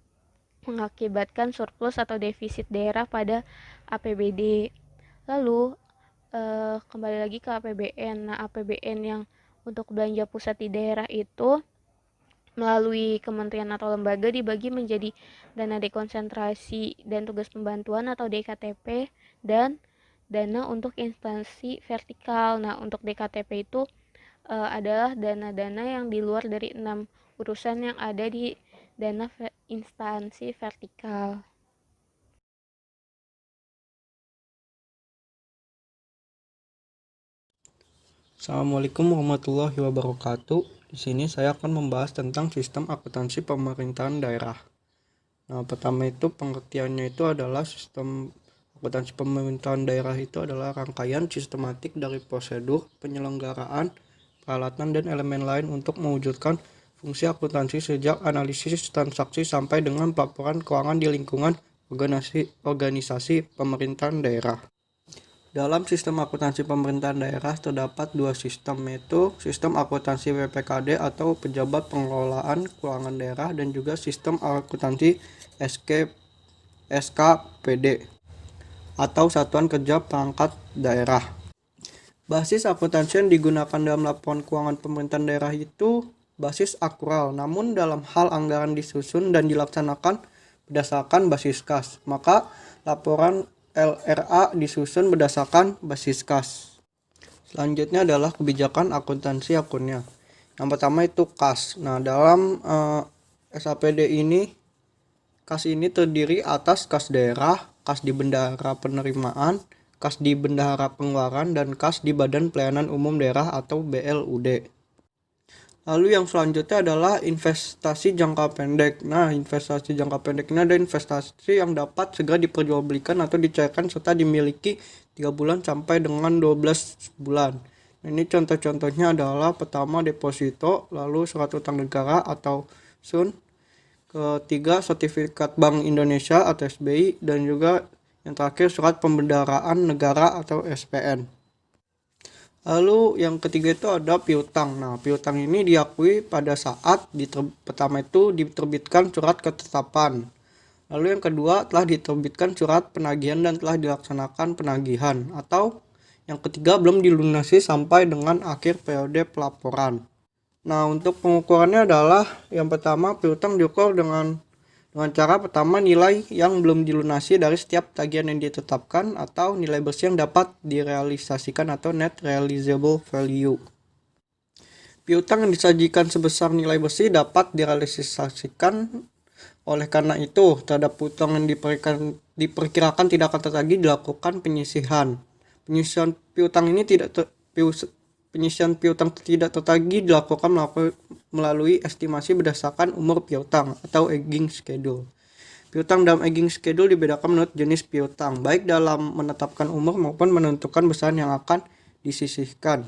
mengakibatkan surplus atau defisit daerah pada APBD. Lalu kembali lagi ke APBN. Nah, APBN yang untuk belanja pusat di daerah itu melalui kementerian atau lembaga dibagi menjadi dana dekonsentrasi dan tugas pembantuan atau DKTP dan dana untuk instansi vertikal. Nah, untuk DKTP itu adalah dana-dana yang di luar dari 6 urusan yang ada di dana instansi vertikal. Assalamualaikum warahmatullahi wabarakatuh. Di sini saya akan membahas tentang sistem akuntansi pemerintahan daerah. Nah, pertama itu pengertiannya itu adalah sistem akuntansi pemerintahan daerah itu adalah rangkaian sistematik dari prosedur, penyelenggaraan, peralatan, dan elemen lain untuk mewujudkan fungsi akuntansi sejak analisis transaksi sampai dengan pelaporan keuangan di lingkungan organisasi pemerintahan daerah. Dalam sistem akuntansi pemerintahan daerah terdapat dua sistem, yaitu sistem akuntansi WPKD atau pejabat pengelolaan keuangan daerah dan juga sistem akuntansi SKPD atau satuan kerja perangkat daerah. Basis akuntansi yang digunakan dalam laporan keuangan pemerintahan daerah itu basis akural, namun dalam hal anggaran disusun dan dilaksanakan berdasarkan basis kas, maka laporan LRA disusun berdasarkan basis kas. Selanjutnya adalah kebijakan akuntansi akunnya. Yang pertama itu kas. Nah, dalam SAPD ini, kas ini terdiri atas kas daerah, kas di bendahara penerimaan, kas di bendahara pengeluaran, dan kas di Badan Pelayanan Umum Daerah atau BLUD. Lalu yang selanjutnya adalah investasi jangka pendek. Nah, investasi jangka pendek ini ada investasi yang dapat segera diperjualbelikan atau dicairkan serta dimiliki 3 bulan sampai dengan 12 bulan. Ini contoh-contohnya adalah pertama deposito, lalu surat utang negara atau SUN, ketiga sertifikat Bank Indonesia atau SBI, dan juga yang terakhir surat pembendaharaan negara atau SPN. Lalu yang ketiga itu ada piutang. Nah, piutang ini diakui pada saat pertama itu diterbitkan surat ketetapan. Lalu yang kedua telah diterbitkan surat penagihan dan telah dilaksanakan penagihan. Atau yang ketiga belum dilunasi sampai dengan akhir periode pelaporan. Nah, untuk pengukurannya adalah yang pertama piutang diukur dengan cara pertama nilai yang belum dilunasi dari setiap tagihan yang ditetapkan atau nilai bersih yang dapat direalisasikan atau net realizable value. Piutang yang disajikan sebesar nilai bersih dapat direalisasikan, oleh karena itu terhadap piutang yang diperkirakan tidak akan tertagih dilakukan penyisihan. Penyisihan piutang tidak tertagih dilakukan melalui estimasi berdasarkan umur piutang atau aging schedule. Piutang dalam aging schedule dibedakan menurut jenis piutang, baik dalam menetapkan umur maupun menentukan besaran yang akan disisihkan.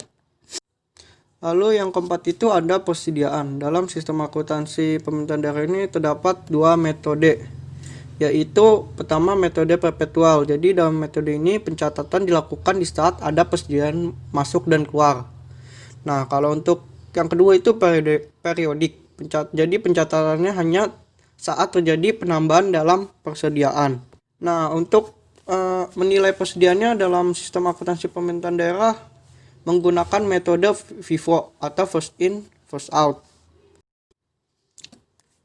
Lalu yang keempat itu ada persediaan. Dalam sistem akuntansi pemerintahan daerah ini terdapat dua metode, yaitu pertama metode perpetual. Jadi dalam metode ini pencatatan dilakukan di saat ada persediaan masuk dan keluar. Nah, kalau untuk yang kedua itu periodik. Jadi pencatatannya hanya saat terjadi penambahan dalam persediaan. Nah, untuk menilai persediaannya dalam sistem akuntansi pemerintahan daerah menggunakan metode FIFO atau first in, first out.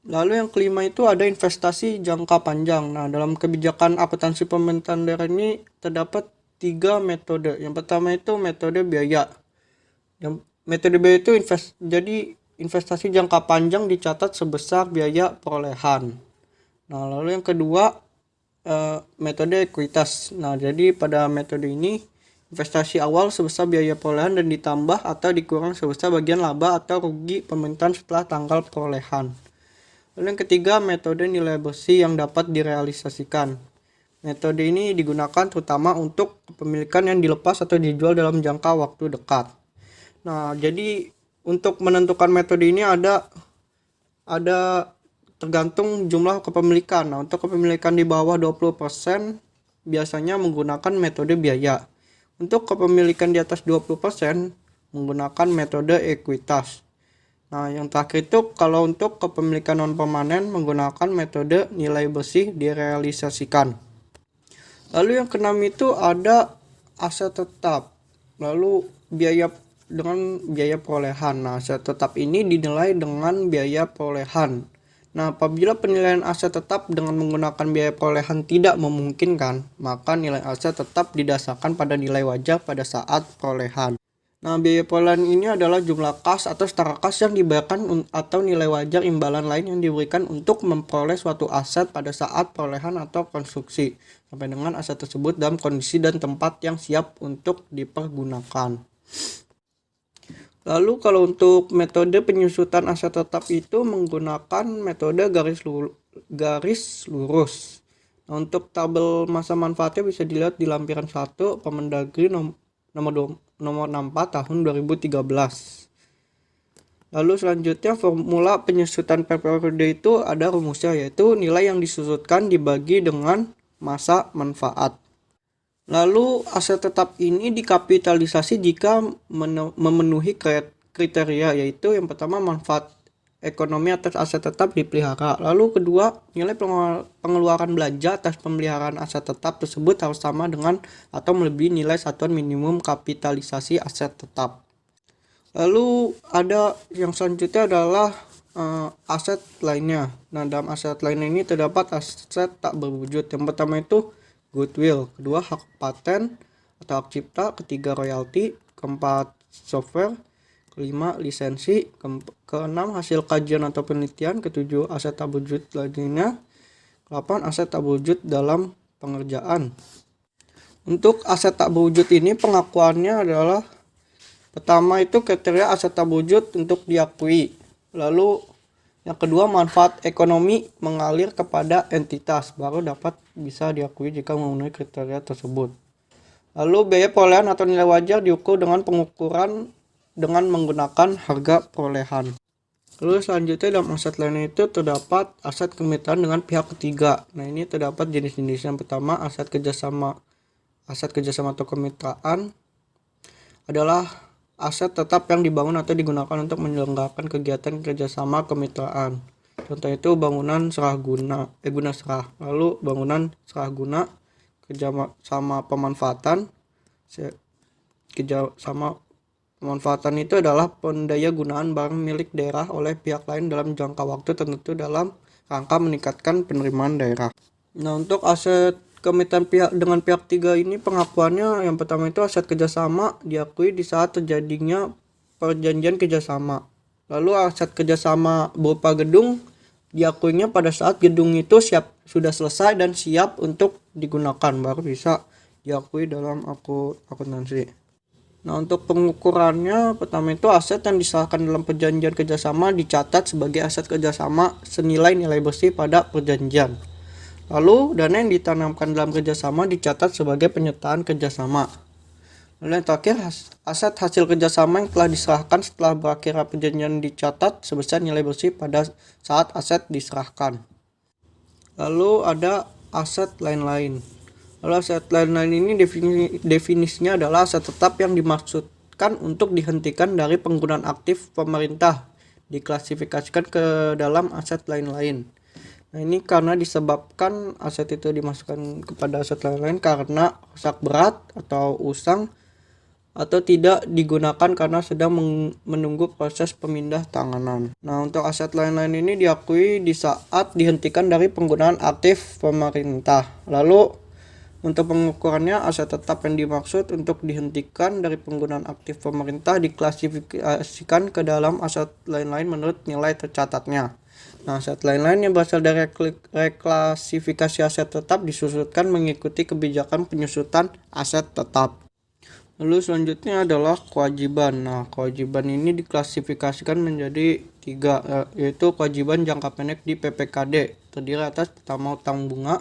Lalu yang kelima itu ada investasi jangka panjang. Nah, dalam kebijakan akuntansi pemerintahan daerah ini terdapat 3 metode. Yang pertama itu metode biaya. Metode biaya itu investasi jangka panjang dicatat sebesar biaya perolehan. Nah, lalu yang kedua metode ekuitas. Nah, jadi pada metode ini investasi awal sebesar biaya perolehan dan ditambah atau dikurang sebesar bagian laba atau rugi pemerintahan setelah tanggal perolehan. Lalu yang ketiga metode nilai bersih yang dapat direalisasikan. Metode ini digunakan terutama untuk kepemilikan yang dilepas atau dijual dalam jangka waktu dekat. Nah, jadi untuk menentukan metode ini ada tergantung jumlah kepemilikan. Nah, untuk kepemilikan di bawah 20% biasanya menggunakan metode biaya. Untuk kepemilikan di atas 20% menggunakan metode ekuitas. Nah, yang terakhir itu kalau untuk kepemilikan non permanen menggunakan metode nilai bersih direalisasikan. Lalu yang keenam itu ada aset tetap. Lalu biaya perolehan. Nah, aset tetap ini dinilai dengan biaya perolehan. Nah, apabila penilaian aset tetap dengan menggunakan biaya perolehan tidak memungkinkan, maka nilai aset tetap didasarkan pada nilai wajar pada saat perolehan. Nah, biaya perolehan ini adalah jumlah kas atau setara kas yang dibayarkan atau nilai wajar imbalan lain yang diberikan untuk memperoleh suatu aset pada saat perolehan atau konstruksi, sampai dengan aset tersebut dalam kondisi dan tempat yang siap untuk dipergunakan. Lalu kalau untuk metode penyusutan aset tetap itu menggunakan metode garis lurus. Nah, untuk tabel masa manfaatnya bisa dilihat di lampiran 1 Permendagri nomor 64 tahun 2013. Lalu selanjutnya formula penyusutan per periode itu ada rumusnya, yaitu nilai yang disusutkan dibagi dengan masa manfaat. Lalu aset tetap ini dikapitalisasi jika memenuhi kriteria, yaitu yang pertama manfaat ekonomi atas aset tetap dipelihara. Lalu kedua, nilai pengeluaran belanja atas pemeliharaan aset tetap tersebut harus sama dengan atau melebihi nilai satuan minimum kapitalisasi aset tetap. Lalu ada yang selanjutnya adalah aset lainnya. Nah, dalam aset lainnya ini terdapat aset tak berwujud. Yang pertama itu goodwill, kedua hak paten atau hak cipta, ketiga royalti, keempat software, kelima lisensi, keenam hasil kajian atau penelitian, ketujuh aset tak berwujud lainnya, kelapan aset tak berwujud dalam pengerjaan. Untuk aset tak berwujud ini pengakuannya adalah pertama itu kriteria aset tak berwujud untuk diakui. Lalu yang kedua manfaat ekonomi mengalir kepada entitas baru dapat bisa diakui jika memenuhi kriteria tersebut. Lalu biaya perolehan atau nilai wajar diukur dengan pengukuran dengan menggunakan harga perolehan. Lalu selanjutnya dalam aset lainnya itu terdapat aset kemitraan dengan pihak ketiga. Nah, ini terdapat jenis-jenis. Yang pertama aset kerjasama atau kemitraan adalah aset tetap yang dibangun atau digunakan untuk menyelenggarakan kegiatan kerjasama kemitraan. Contoh itu bangunan guna serah. Lalu bangunan serah guna, kerjasama pemanfaatan. Pemanfaatan itu adalah pendaya gunaan barang milik daerah oleh pihak lain dalam jangka waktu tertentu dalam rangka meningkatkan penerimaan daerah. Nah, untuk aset kemitraan dengan pihak tiga ini pengakuannya yang pertama itu aset kerjasama diakui di saat terjadinya perjanjian kerjasama. Lalu aset kerjasama berupa gedung diakuinya pada saat gedung itu sudah selesai dan siap untuk digunakan, baru bisa diakui dalam akuntansi. Nah, untuk pengukurannya pertama itu aset yang diserahkan dalam perjanjian kerjasama dicatat sebagai aset kerjasama senilai nilai bersih pada perjanjian. Lalu dana yang ditanamkan dalam kerjasama dicatat sebagai penyertaan kerjasama. Lalu yang terakhir aset hasil kerjasama yang telah diserahkan setelah berakhirnya perjanjian dicatat sebesar nilai bersih pada saat aset diserahkan. Lalu ada aset lain-lain. Lalu aset lain-lain ini definisinya adalah aset tetap yang dimaksudkan untuk dihentikan dari penggunaan aktif pemerintah, diklasifikasikan ke dalam aset lain-lain. Nah, ini karena disebabkan aset itu dimasukkan kepada aset lain-lain karena rusak berat atau usang atau tidak digunakan karena sedang menunggu proses pemindah tanganan. Nah, untuk aset lain-lain ini diakui di saat dihentikan dari penggunaan aktif pemerintah. Lalu untuk pengukurannya aset tetap yang dimaksud untuk dihentikan dari penggunaan aktif pemerintah diklasifikasikan ke dalam aset lain-lain menurut nilai tercatatnya. Nah, aset lain-lain yang berasal dari reklasifikasi aset tetap disusutkan mengikuti kebijakan penyusutan aset tetap. Lalu selanjutnya adalah kewajiban. Nah, kewajiban ini diklasifikasikan menjadi 3, yaitu kewajiban jangka pendek di PPKD, terdiri atas pertama utang bunga,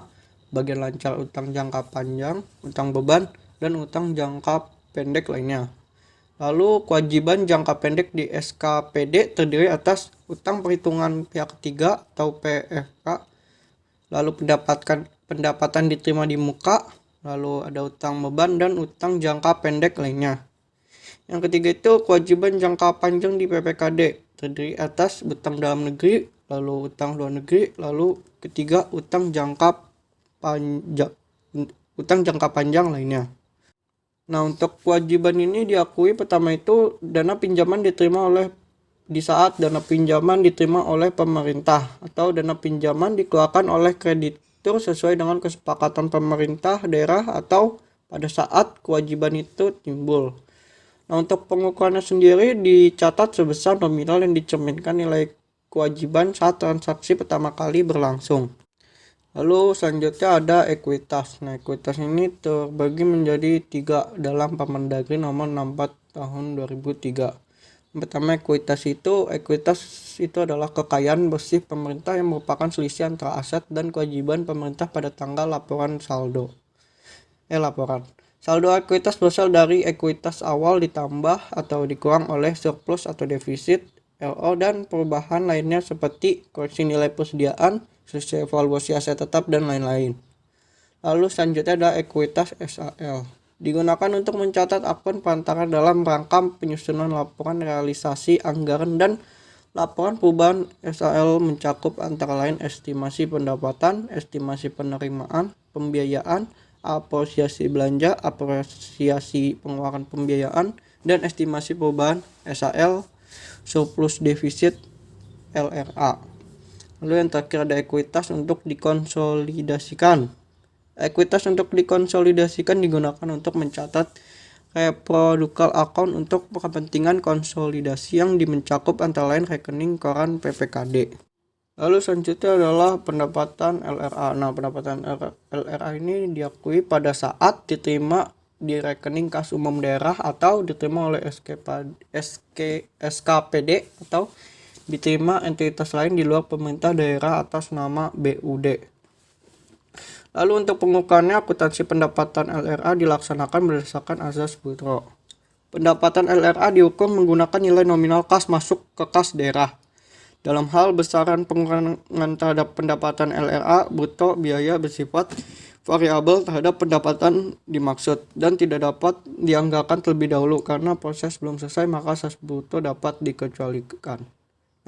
bagian lancar utang jangka panjang, utang beban, dan utang jangka pendek lainnya. Lalu kewajiban jangka pendek di SKPD terdiri atas utang perhitungan pihak ketiga atau PFK, lalu pendapatan diterima di muka, lalu ada utang beban dan utang jangka pendek lainnya. Yang ketiga itu kewajiban jangka panjang di PPKD terdiri atas utang dalam negeri, lalu utang luar negeri, lalu ketiga utang jangka panjang lainnya. Nah, untuk kewajiban ini diakui pertama itu dana pinjaman diterima oleh di saat dana pinjaman diterima oleh pemerintah atau dana pinjaman dikeluarkan oleh kreditur sesuai dengan kesepakatan pemerintah daerah atau pada saat kewajiban itu timbul. Nah, untuk pengukurannya sendiri dicatat sebesar nominal yang dicerminkan nilai kewajiban saat transaksi pertama kali berlangsung. Lalu selanjutnya ada ekuitas. Nah, ekuitas ini terbagi menjadi 3 dalam Permendagri nomor 64 tahun 2003. Yang pertama, ekuitas itu adalah kekayaan bersih pemerintah yang merupakan selisih antara aset dan kewajiban pemerintah pada tanggal laporan. Saldo ekuitas berasal dari ekuitas awal ditambah atau dikurang oleh surplus atau defisit LO dan perubahan lainnya seperti koreksi nilai persediaan, selisih evaluasi aset tetap, dan lain-lain. Lalu selanjutnya ada ekuitas SAL. Digunakan untuk mencatat akun perantara dalam rangka penyusunan laporan realisasi anggaran, dan laporan perubahan SAL mencakup antara lain estimasi pendapatan, estimasi penerimaan, pembiayaan, apresiasi belanja, apresiasi pengeluaran pembiayaan, dan estimasi perubahan SAL, surplus defisit, LRA. Lalu yang terakhir ada ekuitas untuk dikonsolidasikan. Ekuitas untuk dikonsolidasikan digunakan untuk mencatat reproducal account untuk kepentingan konsolidasi yang mencakup antara lain rekening koran PPKD. Lalu selanjutnya adalah pendapatan LRA. Nah, pendapatan LRA ini diakui pada saat diterima di rekening kas umum daerah atau diterima oleh SKPD atau diterima entitas lain di luar pemerintah daerah atas nama BUD. Lalu untuk pengukurannya, akuntansi pendapatan LRA dilaksanakan berdasarkan azas Budro. Pendapatan LRA diukur menggunakan nilai nominal kas masuk ke kas daerah. Dalam hal besaran pengurangan terhadap pendapatan LRA, bruto biaya bersifat variabel terhadap pendapatan dimaksud dan tidak dapat dianggarkan terlebih dahulu karena proses belum selesai, maka asas bruto dapat dikecualikan.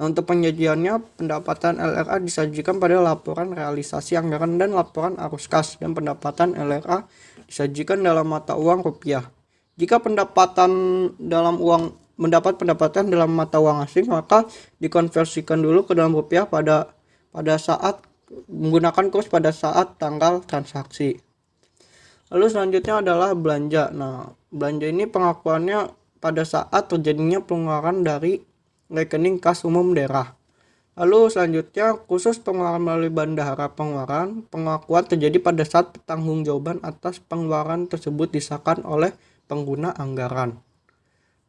Nah, untuk penyajiannya, pendapatan LRA disajikan pada laporan realisasi anggaran dan laporan arus kas, dan pendapatan LRA disajikan dalam mata uang rupiah. Jika mendapat pendapatan dalam mata uang asing, maka dikonversikan dulu ke dalam rupiah pada saat menggunakan kurs pada saat tanggal transaksi. Lalu selanjutnya adalah belanja. Nah, belanja ini pengakuannya pada saat terjadinya pengeluaran dari rekening kas umum daerah. Lalu selanjutnya, khusus pengeluaran melalui bendahara pengeluaran, pengakuan terjadi pada saat pertanggungjawaban atas pengeluaran tersebut disahkan oleh pengguna anggaran.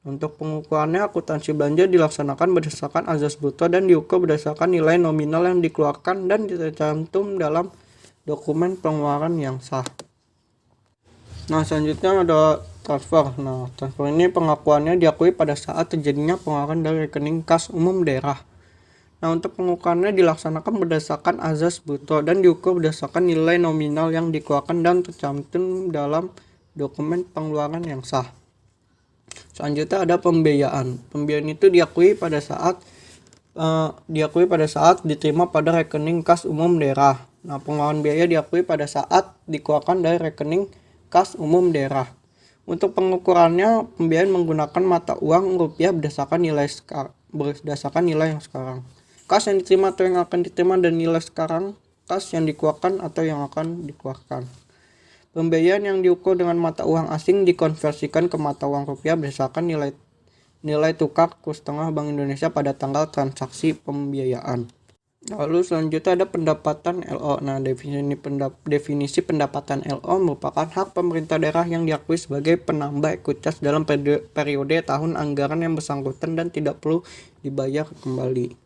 Untuk pengukurannya, akuntansi belanja dilaksanakan berdasarkan azas bruto dan diukur berdasarkan nilai nominal yang dikeluarkan dan tercantum dalam dokumen pengeluaran yang sah. Nah, selanjutnya ada transfer. Nah, transfer ini pengakuannya diakui pada saat terjadinya pengeluaran dari rekening kas umum daerah. Nah, untuk pengukurannya dilaksanakan berdasarkan azas bruto dan diukur berdasarkan nilai nominal yang dikeluarkan dan tercantum dalam dokumen pengeluaran yang sah. Selanjutnya ada pembiayaan. Pembiayaan itu diakui pada saat diterima pada rekening kas umum daerah. Nah, pengeluaran biaya diakui pada saat dikeluarkan dari rekening kas umum daerah. Untuk pengukurannya, pembiayaan menggunakan mata uang rupiah berdasarkan nilai yang sekarang. Kas yang diterima atau yang akan diterima, dan nilai sekarang kas yang dikeluarkan atau yang akan dikeluarkan. Pembiayaan yang diukur dengan mata uang asing dikonversikan ke mata uang rupiah berdasarkan nilai tukar kurs tengah Bank Indonesia pada tanggal transaksi pembiayaan. Lalu selanjutnya ada pendapatan LO. Nah, definisi pendapatan LO merupakan hak pemerintah daerah yang diakui sebagai penambah ekuitas dalam periode tahun anggaran yang bersangkutan dan tidak perlu dibayar kembali.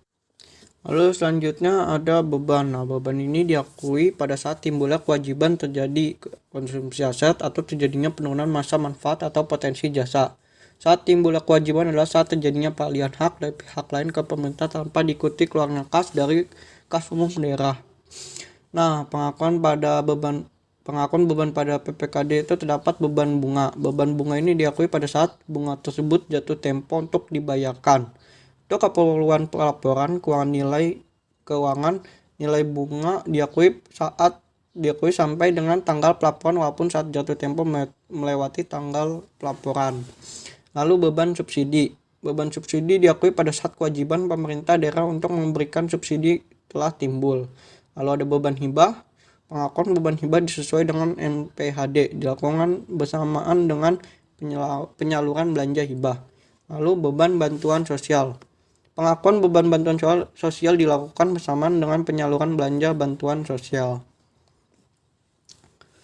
Lalu selanjutnya ada beban. Nah, beban ini diakui pada saat timbulnya kewajiban terjadi konsumsi aset atau terjadinya penurunan masa manfaat atau potensi jasa. Saat timbulnya kewajiban adalah saat terjadinya pengalihan hak dari pihak lain ke pemerintah tanpa diikuti keluarnya kas dari kas umum daerah. Nah, pengakuan beban pada PPKD itu terdapat beban bunga. Beban bunga ini diakui pada saat bunga tersebut jatuh tempo untuk dibayarkan. Untuk keperluan pelaporan keuangan nilai bunga diakui saat diakui sampai dengan tanggal pelaporan walaupun saat jatuh tempo melewati tanggal pelaporan. Lalu beban subsidi. Beban subsidi diakui pada saat kewajiban pemerintah daerah untuk memberikan subsidi telah timbul. Lalu ada beban hibah. Pengakuan beban hibah disesuai dengan NPHD dilakukan bersamaan dengan penyaluran belanja hibah. Lalu beban bantuan sosial. Pengakuan beban bantuan sosial dilakukan bersamaan dengan penyaluran belanja bantuan sosial.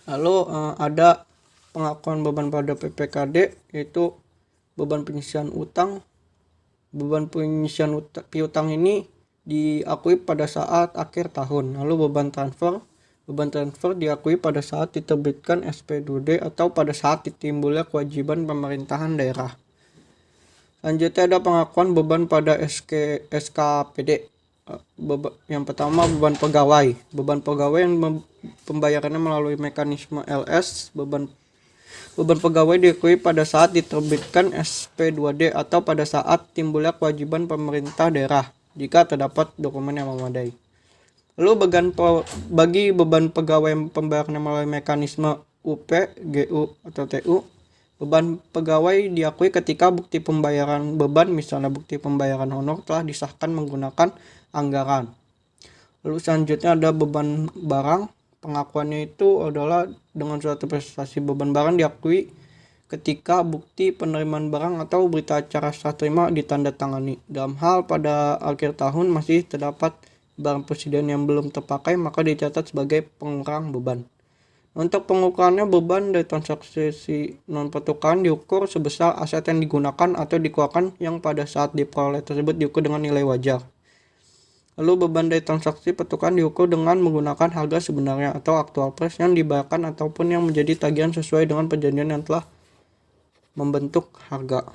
Lalu ada pengakuan beban pada PPKD, yaitu beban penyisihan utang. Beban penyisihan piutang ini diakui pada saat akhir tahun. Lalu beban transfer diakui pada saat diterbitkan SP2D atau pada saat ditimbulnya kewajiban pemerintahan daerah. Selanjutnya ada pengakuan beban pada SKPD. Yang pertama beban pegawai. Beban pegawai yang pembayarannya melalui mekanisme LS. Beban pegawai diakui pada saat diterbitkan SP2D atau pada saat timbulnya kewajiban pemerintah daerah jika terdapat dokumen yang memadai. Lalu bagi beban pegawai yang pembayarannya melalui mekanisme UP, GU, atau TU, beban pegawai diakui ketika bukti pembayaran beban, misalnya bukti pembayaran honor, telah disahkan menggunakan anggaran. Lalu selanjutnya ada beban barang. Pengakuannya itu adalah dengan suatu prestasi. Beban barang diakui ketika bukti penerimaan barang atau berita acara serah terima ditandatangani. Dalam hal pada akhir tahun masih terdapat barang presiden yang belum terpakai, maka dicatat sebagai pengurang beban. Untuk pengukurannya, beban dari transaksi non pertukaran diukur sebesar aset yang digunakan atau dikeluarkan yang pada saat diperoleh tersebut diukur dengan nilai wajar. Lalu beban dari transaksi pertukaran diukur dengan menggunakan harga sebenarnya atau actual price yang dibayarkan ataupun yang menjadi tagihan sesuai dengan perjanjian yang telah membentuk harga.